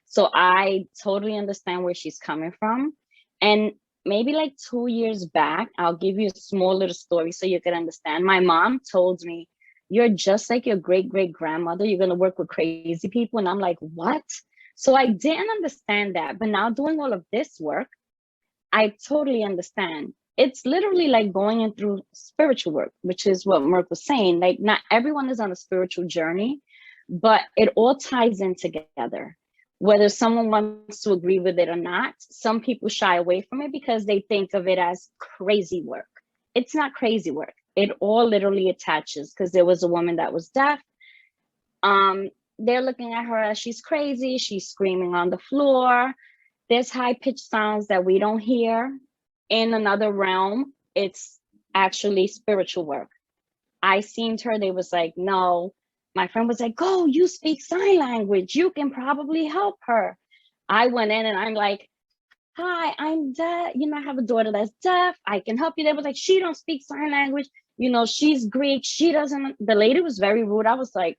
So I totally understand where she's coming from. And maybe like 2 years back, I'll give you a small little story so you can understand. My mom told me, you're just like your great-great-grandmother. You're going to work with crazy people. And I'm like, what? So I didn't understand that. But now doing all of this work, I totally understand. It's literally like going in through spiritual work, which is what Merck was saying. Like, not everyone is on a spiritual journey, but it all ties in together. Whether someone wants to agree with it or not, some people shy away from it because they think of it as crazy work. It's not crazy work. It all literally attaches, because there was a woman that was deaf. They're looking at her as she's crazy. She's screaming on the floor. There's high-pitched sounds that we don't hear. In another realm, it's actually spiritual work. I seen her, they was like, no. My friend was like, oh, you speak sign language. You can probably help her. I went in and I'm like, hi, I'm deaf. You know, I have a daughter that's deaf. I can help you. They was like, she don't speak sign language. You know, she's Greek. She doesn't. The lady was very rude. I was like,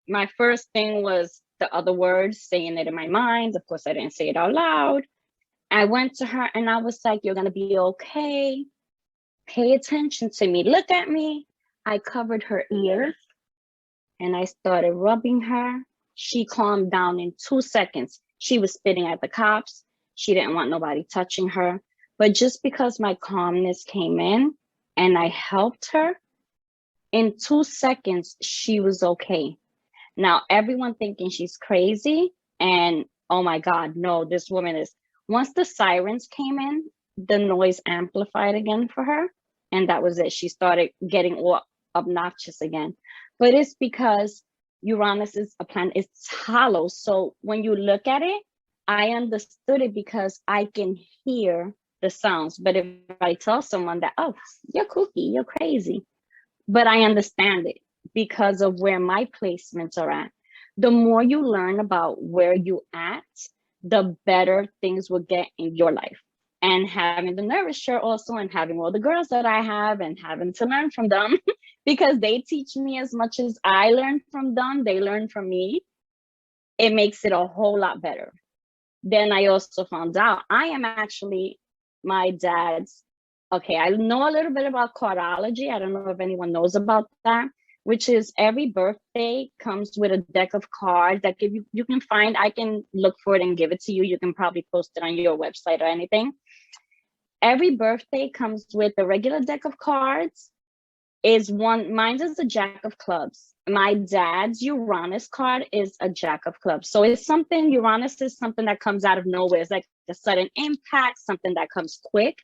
my first thing was the other words, saying it in my mind. Of course, I didn't say it out loud. I went to her and I was like, you're going to be okay. Pay attention to me. Look at me. I covered her ears and I started rubbing her. She calmed down in 2 seconds. She was spitting at the cops. She didn't want nobody touching her. But just because my calmness came in and I helped her, in 2 seconds, she was okay. Now, everyone thinking she's crazy and, oh my God, no, this woman is. Once the sirens came in, the noise amplified again for her. And that was it. She started getting all obnoxious again. But it's because Uranus is a planet, it's hollow. So when you look at it, I understood it because I can hear the sounds. But if I tell someone that, oh, you're kooky, you're crazy, but I understand it because of where my placements are at. The more you learn about where you at, the better things will get in your life. And having the nourisher also, and having all the girls that I have and having to learn from them because they teach me as much as I learn from them, they learn from me. It makes it a whole lot better. Then I also found out I am actually my dad's. Okay, I know a little bit about cardiology. I don't know if anyone knows about that, which is every birthday comes with a deck of cards that you can find. I can look for it and give it to you. You can probably post it on your website or anything. Every birthday comes with a regular deck of cards. Mine is a Jack of Clubs. My dad's Uranus card is a Jack of Clubs. So it's something, Uranus is something that comes out of nowhere. It's like a sudden impact, something that comes quick.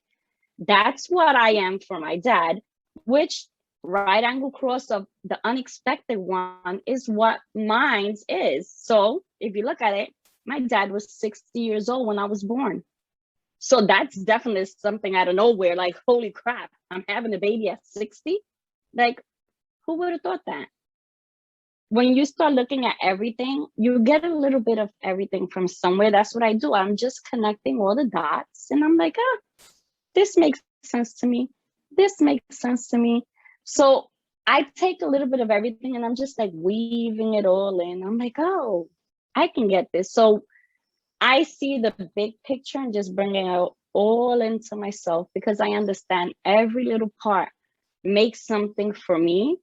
That's what I am for my dad, which right angle cross of the unexpected one is what mine is. So if you look at it, my dad was 60 years old when I was born. So that's definitely something out of nowhere. Like, holy crap, I'm having a baby at 60. Like, who would have thought that? When you start looking at everything, you get a little bit of everything from somewhere. That's what I do. I'm just connecting all the dots. And I'm like, this makes sense to me. This makes sense to me. So I take a little bit of everything and I'm just like weaving it all in. I'm like, oh, I can get this. So I see the big picture and just bringing it all into myself because I understand every little part makes something for me.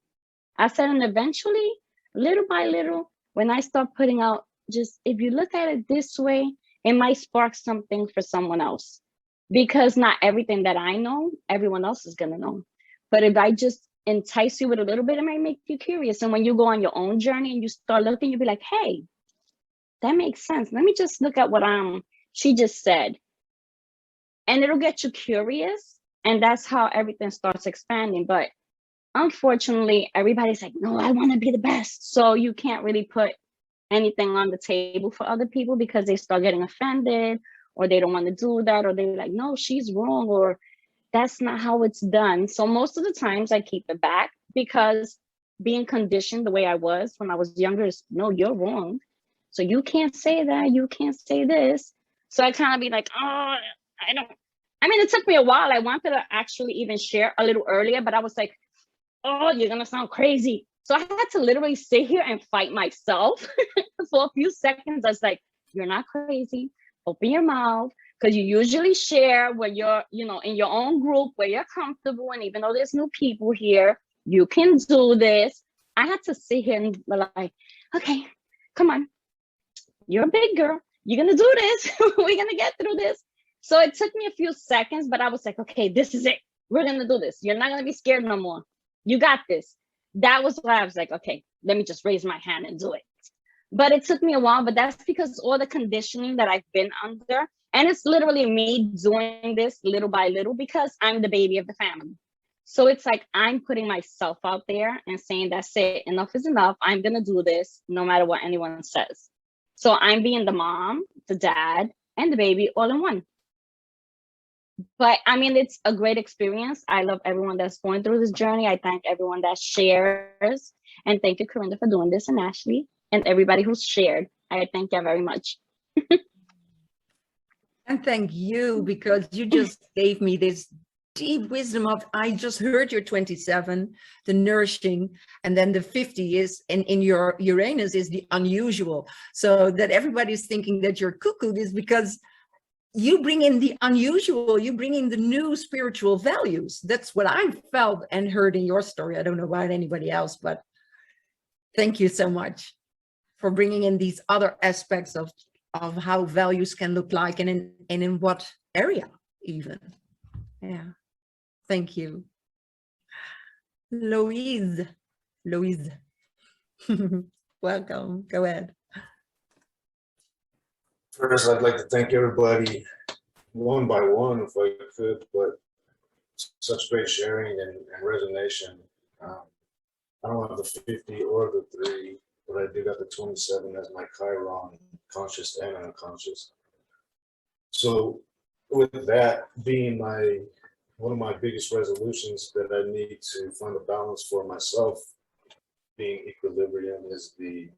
I said, and eventually, little by little, when I start putting out, just if you look at it this way, it might spark something for someone else. Because not everything that I know, everyone else is going to know. But if I just entice you with a little bit, it might make you curious. And when you go on your own journey and you start looking, you'll be like, hey, that makes sense. Let me just look at what she just said. And it'll get you curious. And that's how everything starts expanding. But unfortunately, everybody's like, no, I want to be the best. So you can't really put anything on the table for other people because they start getting offended or they don't want to do that. Or they're like, no, she's wrong. Or that's not how it's done. So most of the times I keep it back because being conditioned the way I was when I was younger is, no, you're wrong. So you can't say that. You can't say this. So I kind of be like, oh, it took me a while. I wanted to actually even share a little earlier, but I was like, oh, you're going to sound crazy. So I had to literally sit here and fight myself for a few seconds. I was like, you're not crazy. Open your mouth. Because you usually share when you're, in your own group where you're comfortable. And even though there's new people here, you can do this. I had to sit here and be like, okay, come on. You're a big girl. You're going to do this. We're going to get through this. So it took me a few seconds, but I was like, okay, this is it. We're going to do this. You're not going to be scared no more. You got this. That was why I was like, okay, let me just raise my hand and do it. But it took me a while, but that's because all the conditioning that I've been under, and it's literally me doing this little by little because I'm the baby of the family. So it's like I'm putting myself out there and saying, that's it, enough is enough. I'm going to do this no matter what anyone says. So I'm being the mom, the dad, and the baby all in one. But it's a great experience. I love everyone that's going through this journey. I thank everyone that shares. And thank you, Corinda, for doing this, and Ashley, and everybody who's shared. I thank you very much. And thank you, because you just gave me this deep wisdom of, I just heard your 27, the nourishing, and then the 50 is, and in your Uranus is the unusual. So that everybody's thinking that you're cuckoo is because you bring in the unusual, you bring in the new spiritual values. That's what I felt and heard in your story. I don't know about anybody else, but thank you so much for bringing in these other aspects of how values can look like and in what area even. Yeah, thank you. Louise, welcome, go ahead. First, I'd like to thank everybody one by one, if I could, but such great sharing and resonation. I don't have the 50 or the 3, but I do got the 27 as my Chiron, conscious and unconscious. So with that being one of my biggest resolutions that I need to find a balance for myself, being equilibrium, is the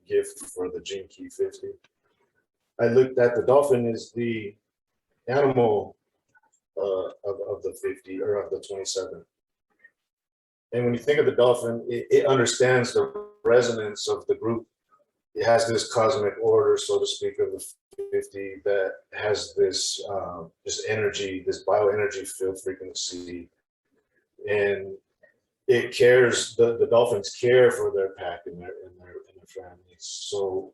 gift for the Gene Key 50. I looked at the dolphin as the animal of the 50 or of the 27. And when you think of the dolphin, it understands the resonance of the group. It has this cosmic order, so to speak, of the 50 that has this energy, this bioenergy field frequency. And it cares, the dolphins care for their pack and their families. So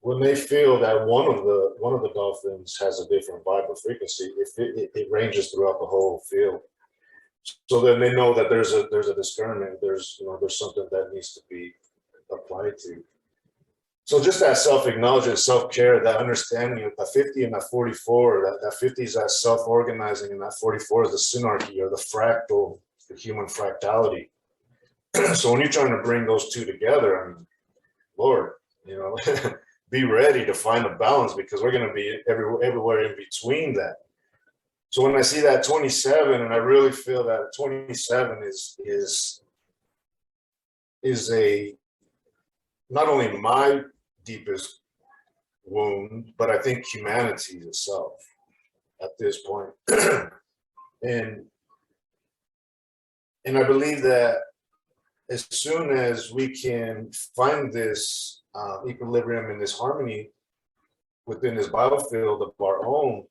when they feel that one of the dolphins has a different vibe or frequency, if it ranges throughout the whole field. So then they know that there's a discernment, there's something that needs to be applied to. So just that self-acknowledgement, self-care, that understanding of the 50 and that 44, that 50 is that self-organizing and that 44 is the synarchy or the fractal, the human fractality. So when you're trying to bring those two together, I mean, Lord, be ready to find a balance, because we're going to be everywhere in between that. So when I see that 27, and I really feel that 27 is a, not only my deepest wound, but I think humanity itself at this point. and I believe that as soon as we can find this equilibrium and this harmony within this biofield of our own,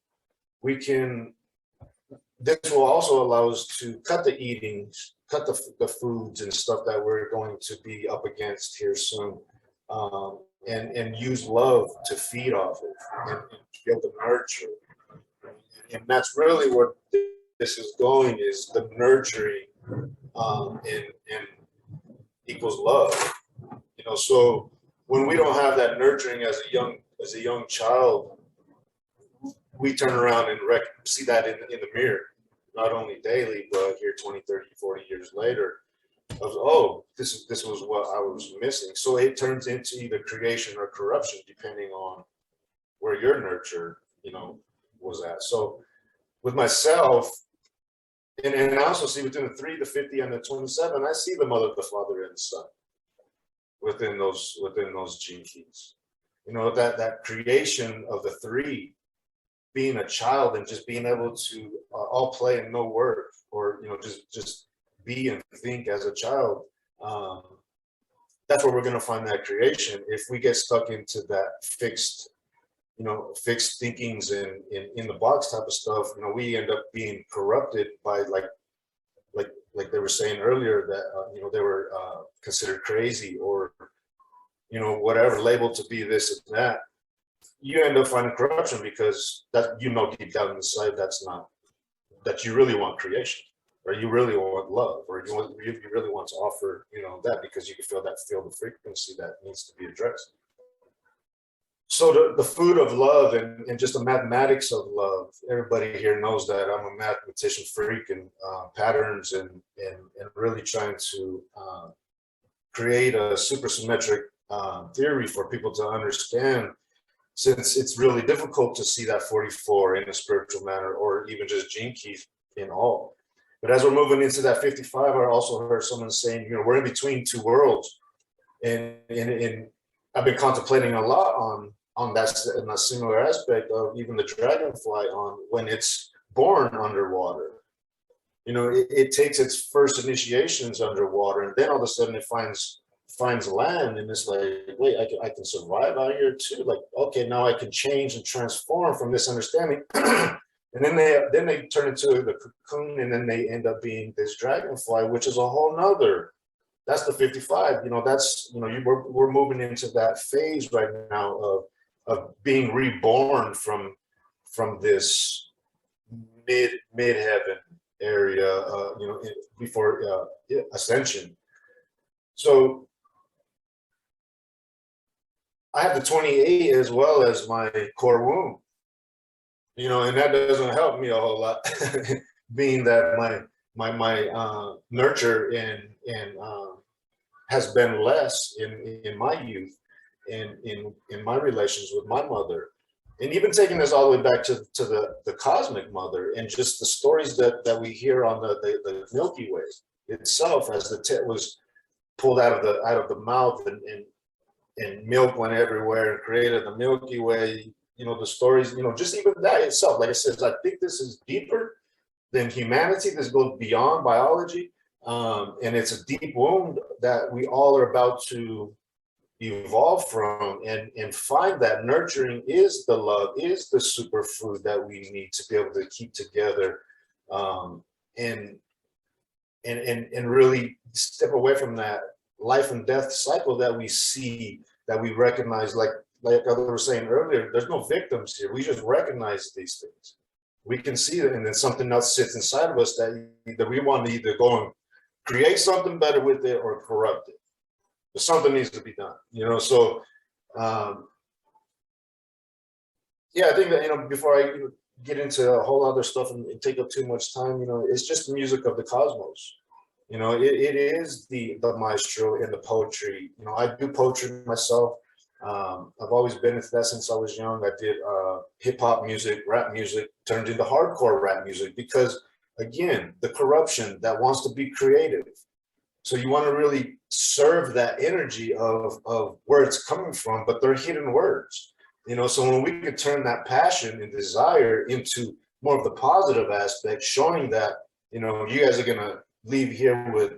this will also allow us to cut the eatings, cut the foods and stuff that we're going to be up against here soon, and use love to feed off it and be able to nurture. And that's really what this is going, is the nurturing and equals love. So when we don't have that nurturing as a young child, we turn around and see that in the mirror, not only daily, but here 20, 30, 40 years later, of, oh, this was what I was missing. So it turns into either creation or corruption, depending on where your nurture, was at. So with myself, and I also see between the 3, the 50, and the 27, I see the mother, the father, and the son within those gene keys. That creation of the 3, being a child and just being able to all play and no work, or just be and think as a child. That's where we're going to find that creation. If we get stuck into that fixed thinkings and in the box type of stuff, we end up being corrupted by like they were saying earlier, that they were considered crazy, or whatever, labeled to be this and that. You end up finding corruption, because that deep down inside, that's not that you really want creation, or you really want love, or you really want to offer that, because you can feel the frequency that needs to be addressed. So the food of love and just the mathematics of love, everybody here knows that I'm a mathematician freak, and patterns and really trying to create a supersymmetric theory for people to understand, since it's really difficult to see that 44 in a spiritual manner, or even just gene keys in all. But as we're moving into that 55, I also heard someone saying, we're in between two worlds, and I've been contemplating a lot on that, in a similar aspect of even the dragonfly, on when it's born underwater. It takes its first initiations underwater, and then all of a sudden it finds land, and it's like, wait, I can survive out here too. Like, okay, now I can change and transform from this understanding. And then they turn into the cocoon, and then they end up being this dragonfly, which is a whole nother. That's the 55. That's we're moving into that phase right now of being reborn from this mid heaven area, before ascension. So I have the 28 as well as my core womb, and that doesn't help me a whole lot, being that my nurture and has been less in my youth, and in my relations with my mother, and even taking this all the way back to the cosmic mother, and just the stories that we hear on the Milky Way itself, as the tit was pulled out of the mouth, and milk went everywhere and created the Milky Way. The stories, just even that itself, like I said, I think this is deeper than humanity. This goes beyond biology, and it's a deep wound that we all are about to evolve from, and find that nurturing is the love, is the superfood that we need to be able to keep together, and and really step away from that life and death cycle that we see, that we recognize, like others were saying earlier, there's no victims here. We just recognize these things. We can see it, and then something else sits inside of us that we want to either go and create something better with it or corrupt it. But something needs to be done, you know. So yeah, I think that, you know, before I get into a whole other stuff and take up too much time, you know, it's just the music of the cosmos. You know, it is the maestro in the poetry. You know, I do poetry myself. I've always been into that since I was young. I did hip hop music, rap music, turned into hardcore rap music because, again, the corruption that wants to be creative. So you want to really serve that energy of where it's coming from, but they're hidden words. You know, so when we could turn that passion and desire into more of the positive aspect, showing that, you know, you guys are going to leave here with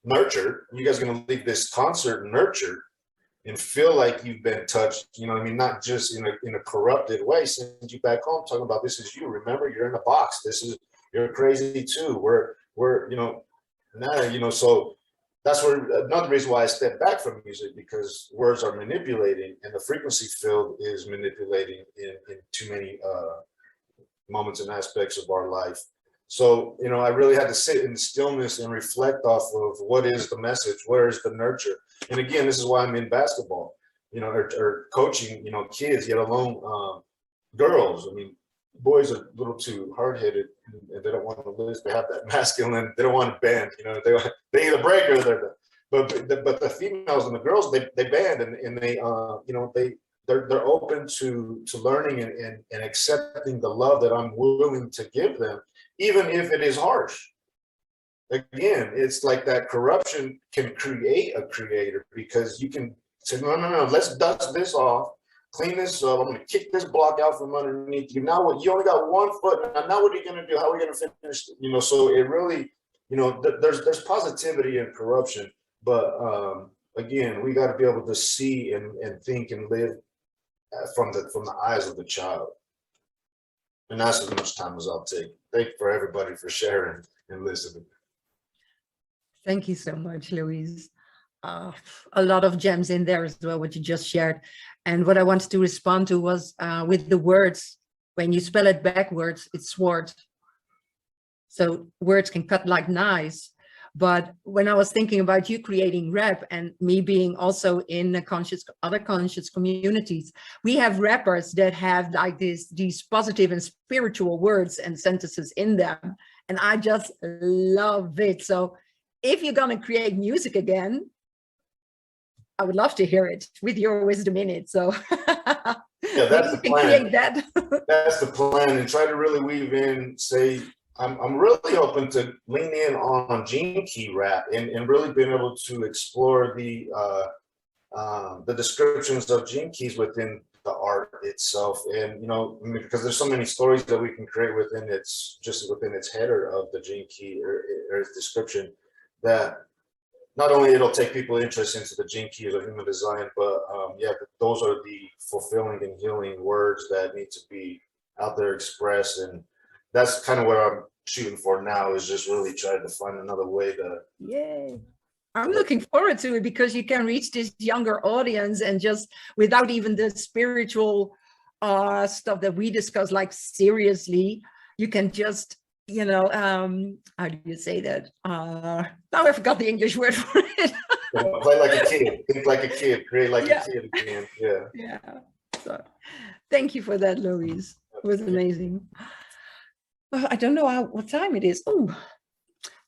nurture, you guys are going to leave this concert nurtured and feel like you've been touched, you know what I mean? Not just in a corrupted way, send you back home talking about this is you. Remember, you're in a box. This is, you're crazy too. We're, you know, now, you know, so that's where another reason why I step back from music, because words are manipulating and the frequency field is manipulating in too many moments and aspects of our life. So, you know, I really had to sit in stillness and reflect off of what is the message, where is the nurture. And again, this is why I'm in basketball, you know, or coaching, you know, kids, yet alone girls. I mean, boys are a little too hard-headed and they don't want to lose. They have that masculine, they don't want to bend, you know, they either break or they're, but the females and the girls, they band and they, you know, they're open to learning and accepting the love that I'm willing to give them, even if it is harsh. Again, it's like that corruption can create a creator, because you can say, no, let's dust this off, clean this up. I'm going to kick this block out from underneath you. Now what? You only got 1 foot. Now what are you going to do? How are we going to finish? You know, so it really, you know, there's positivity in corruption, but again, we got to be able to see and think and live from the eyes of the child. And that's as much time as I'll take. Thank you for everybody for sharing and listening. Thank you so much, Louise. A lot of gems in there as well, what you just shared. And what I wanted to respond to was with the words. When you spell it backwards, it's sword. So words can cut like knives. But when I was thinking about you creating rap and me being also in other conscious communities, we have rappers that have like these positive and spiritual words and sentences in them. And I just love it. So if you're going to create music again, I would love to hear it with your wisdom in it. So yeah, that's the plan. That. That's the plan, and try to really weave in, say, I'm really hoping to lean in on gene key rap and really being able to explore the descriptions of gene keys within the art itself. And, you know, because there's so many stories that we can create within its header of the gene key or its description, that not only it'll take people interest into the gene keys of human design, but yeah, those are the fulfilling and healing words that need to be out there expressed. And that's kind of what I'm shooting for now, is just really trying to find another way to. Yay. I'm looking forward to it, because you can reach this younger audience and just without even the spiritual stuff that we discuss, like seriously, you can just, you know, how do you say that? Now I forgot the English word for it. Play like a kid, think like a kid, create like a kid again. Yeah. Yeah. So thank you for that, Louise. It was amazing. I don't know what time it is. Oh,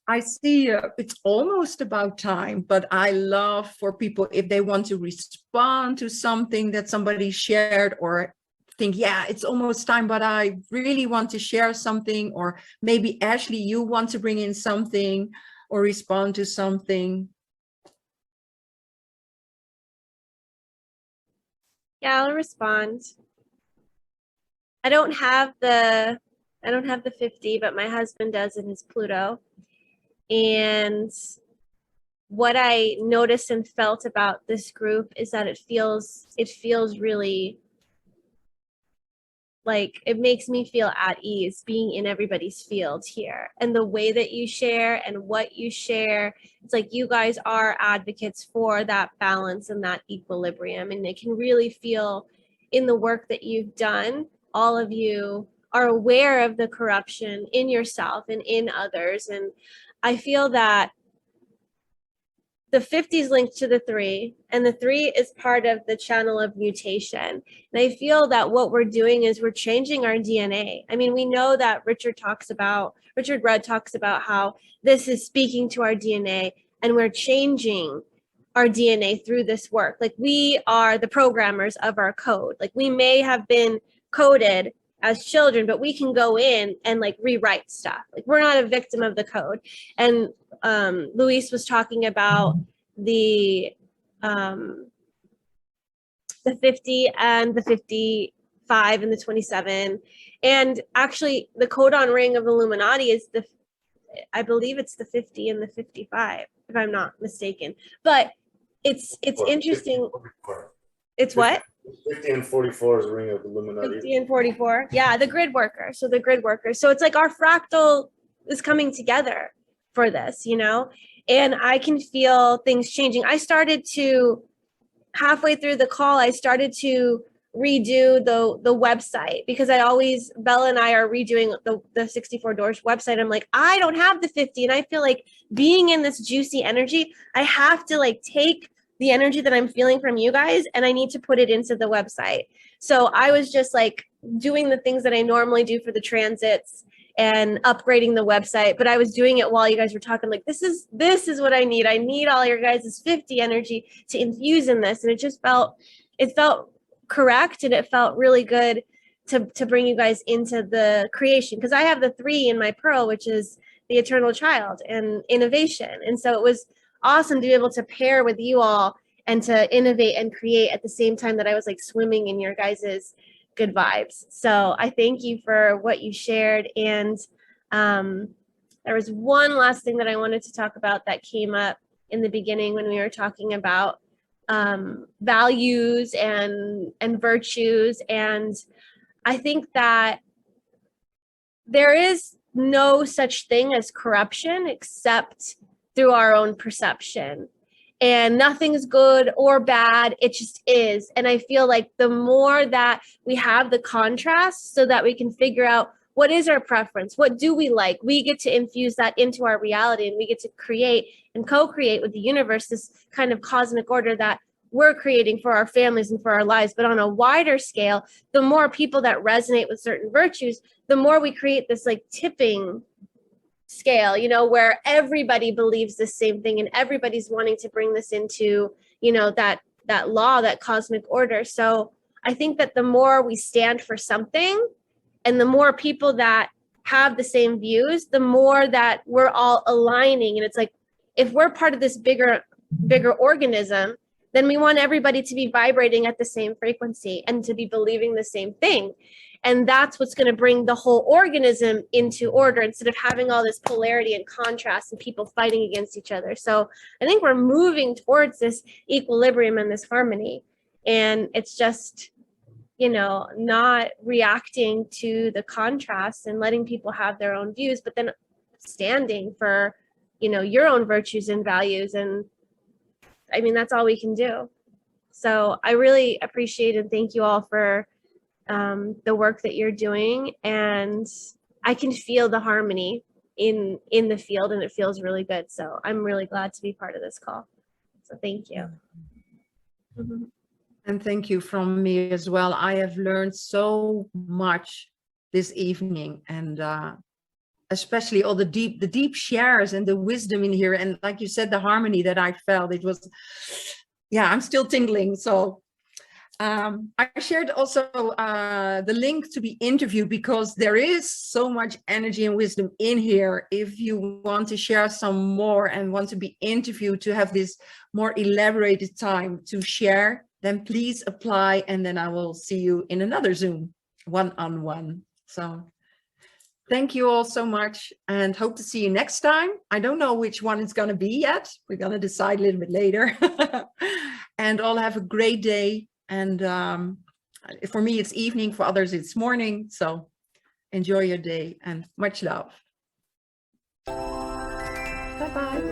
I see it's almost about time, but I love for people, if they want to respond to something that somebody shared, or think, yeah, it's almost time, but I really want to share something, or maybe Ashley, you want to bring in something or respond to something. Yeah, I'll respond. I don't have the 50, but my husband does in his Pluto. And what I noticed and felt about this group is that it feels really like it makes me feel at ease being in everybody's field here, and the way that you share and what you share, it's like you guys are advocates for that balance and that equilibrium, and they can really feel in the work that you've done. All of you are aware of the corruption in yourself and in others, and I feel that the 50 is linked to the 3, and the 3 is part of the channel of mutation. And I feel that what we're doing is we're changing our DNA. I mean, we know that Richard Rudd talks about how this is speaking to our DNA, and we're changing our DNA through this work. Like, we are the programmers of our code. Like, we may have been coded as children, but we can go in and like rewrite stuff. Like, we're not a victim of the code. And Luis was talking about the 50 and the 55 and the 27. And actually the codon ring of Illuminati is I believe it's the 50 and the 55, if I'm not mistaken. But it's interesting. 50, it's what? 50 and 44 is the ring of Illuminati. 50 and 44. Yeah, the grid worker. So the grid worker. So it's like our fractal is coming together for this, you know? And I can feel things changing. I started to, halfway through the call, I started to redo the website, because Bella and I are redoing the 64 Doors website. I'm like, I don't have the 50. And I feel like being in this juicy energy, I have to like take the energy that I'm feeling from you guys, and I need to put it into the website. So I was just like doing the things that I normally do for the transits and upgrading the website, but I was doing it while you guys were talking. Like, this is what I need. I need all your guys' 50 energy to infuse in this. And it felt correct, and it felt really good to bring you guys into the creation, because I have the 3 in my pearl, which is the eternal child and innovation. And so it was awesome to be able to pair with you all and to innovate and create at the same time that I was like swimming in your guys's good vibes. So I thank you for what you shared. And there was one last thing that I wanted to talk about that came up in the beginning when we were talking about values and virtues. And I think that there is no such thing as corruption except through our own perception. And nothing's good or bad, it just is. And I feel like the more that we have the contrast, so that we can figure out what is our preference, what do we like, we get to infuse that into our reality, and we get to create and co-create with the universe this kind of cosmic order that we're creating for our families and for our lives. But on a wider scale, the more people that resonate with certain virtues, the more we create this like tipping scale, you know, where everybody believes the same thing, and everybody's wanting to bring this into, you know, that law, that cosmic order. So I think that the more we stand for something, and the more people that have the same views, the more that we're all aligning. And it's like, if we're part of this bigger organism, then we want everybody to be vibrating at the same frequency and to be believing the same thing. And that's what's going to bring the whole organism into order, instead of having all this polarity and contrast and people fighting against each other. So I think we're moving towards this equilibrium and this harmony. And it's just, you know, not reacting to the contrast and letting people have their own views, but then standing for, you know, your own virtues and values. And I mean, that's all we can do. So I really appreciate and thank you all for the work that you're doing, and I can feel the harmony in the field, and it feels really good. So I'm really glad to be part of this call. So thank you. Mm-hmm. And thank you from me as well. I have learned so much this evening, and especially all the deep shares and the wisdom in here. And like you said, the harmony that I felt, it was, yeah, I'm still tingling. So I shared also the link to be interviewed, because there is so much energy and wisdom in here. If you want to share some more and want to be interviewed, to have this more elaborated time to share, then please apply, and then I will see you in another Zoom one-on-one. So thank you all so much, and hope to see you next time. I don't know which one it's going to be yet. We're going to decide a little bit later. And all have a great day. And For me, it's evening. For others, it's morning. So enjoy your day and much love. Bye-bye.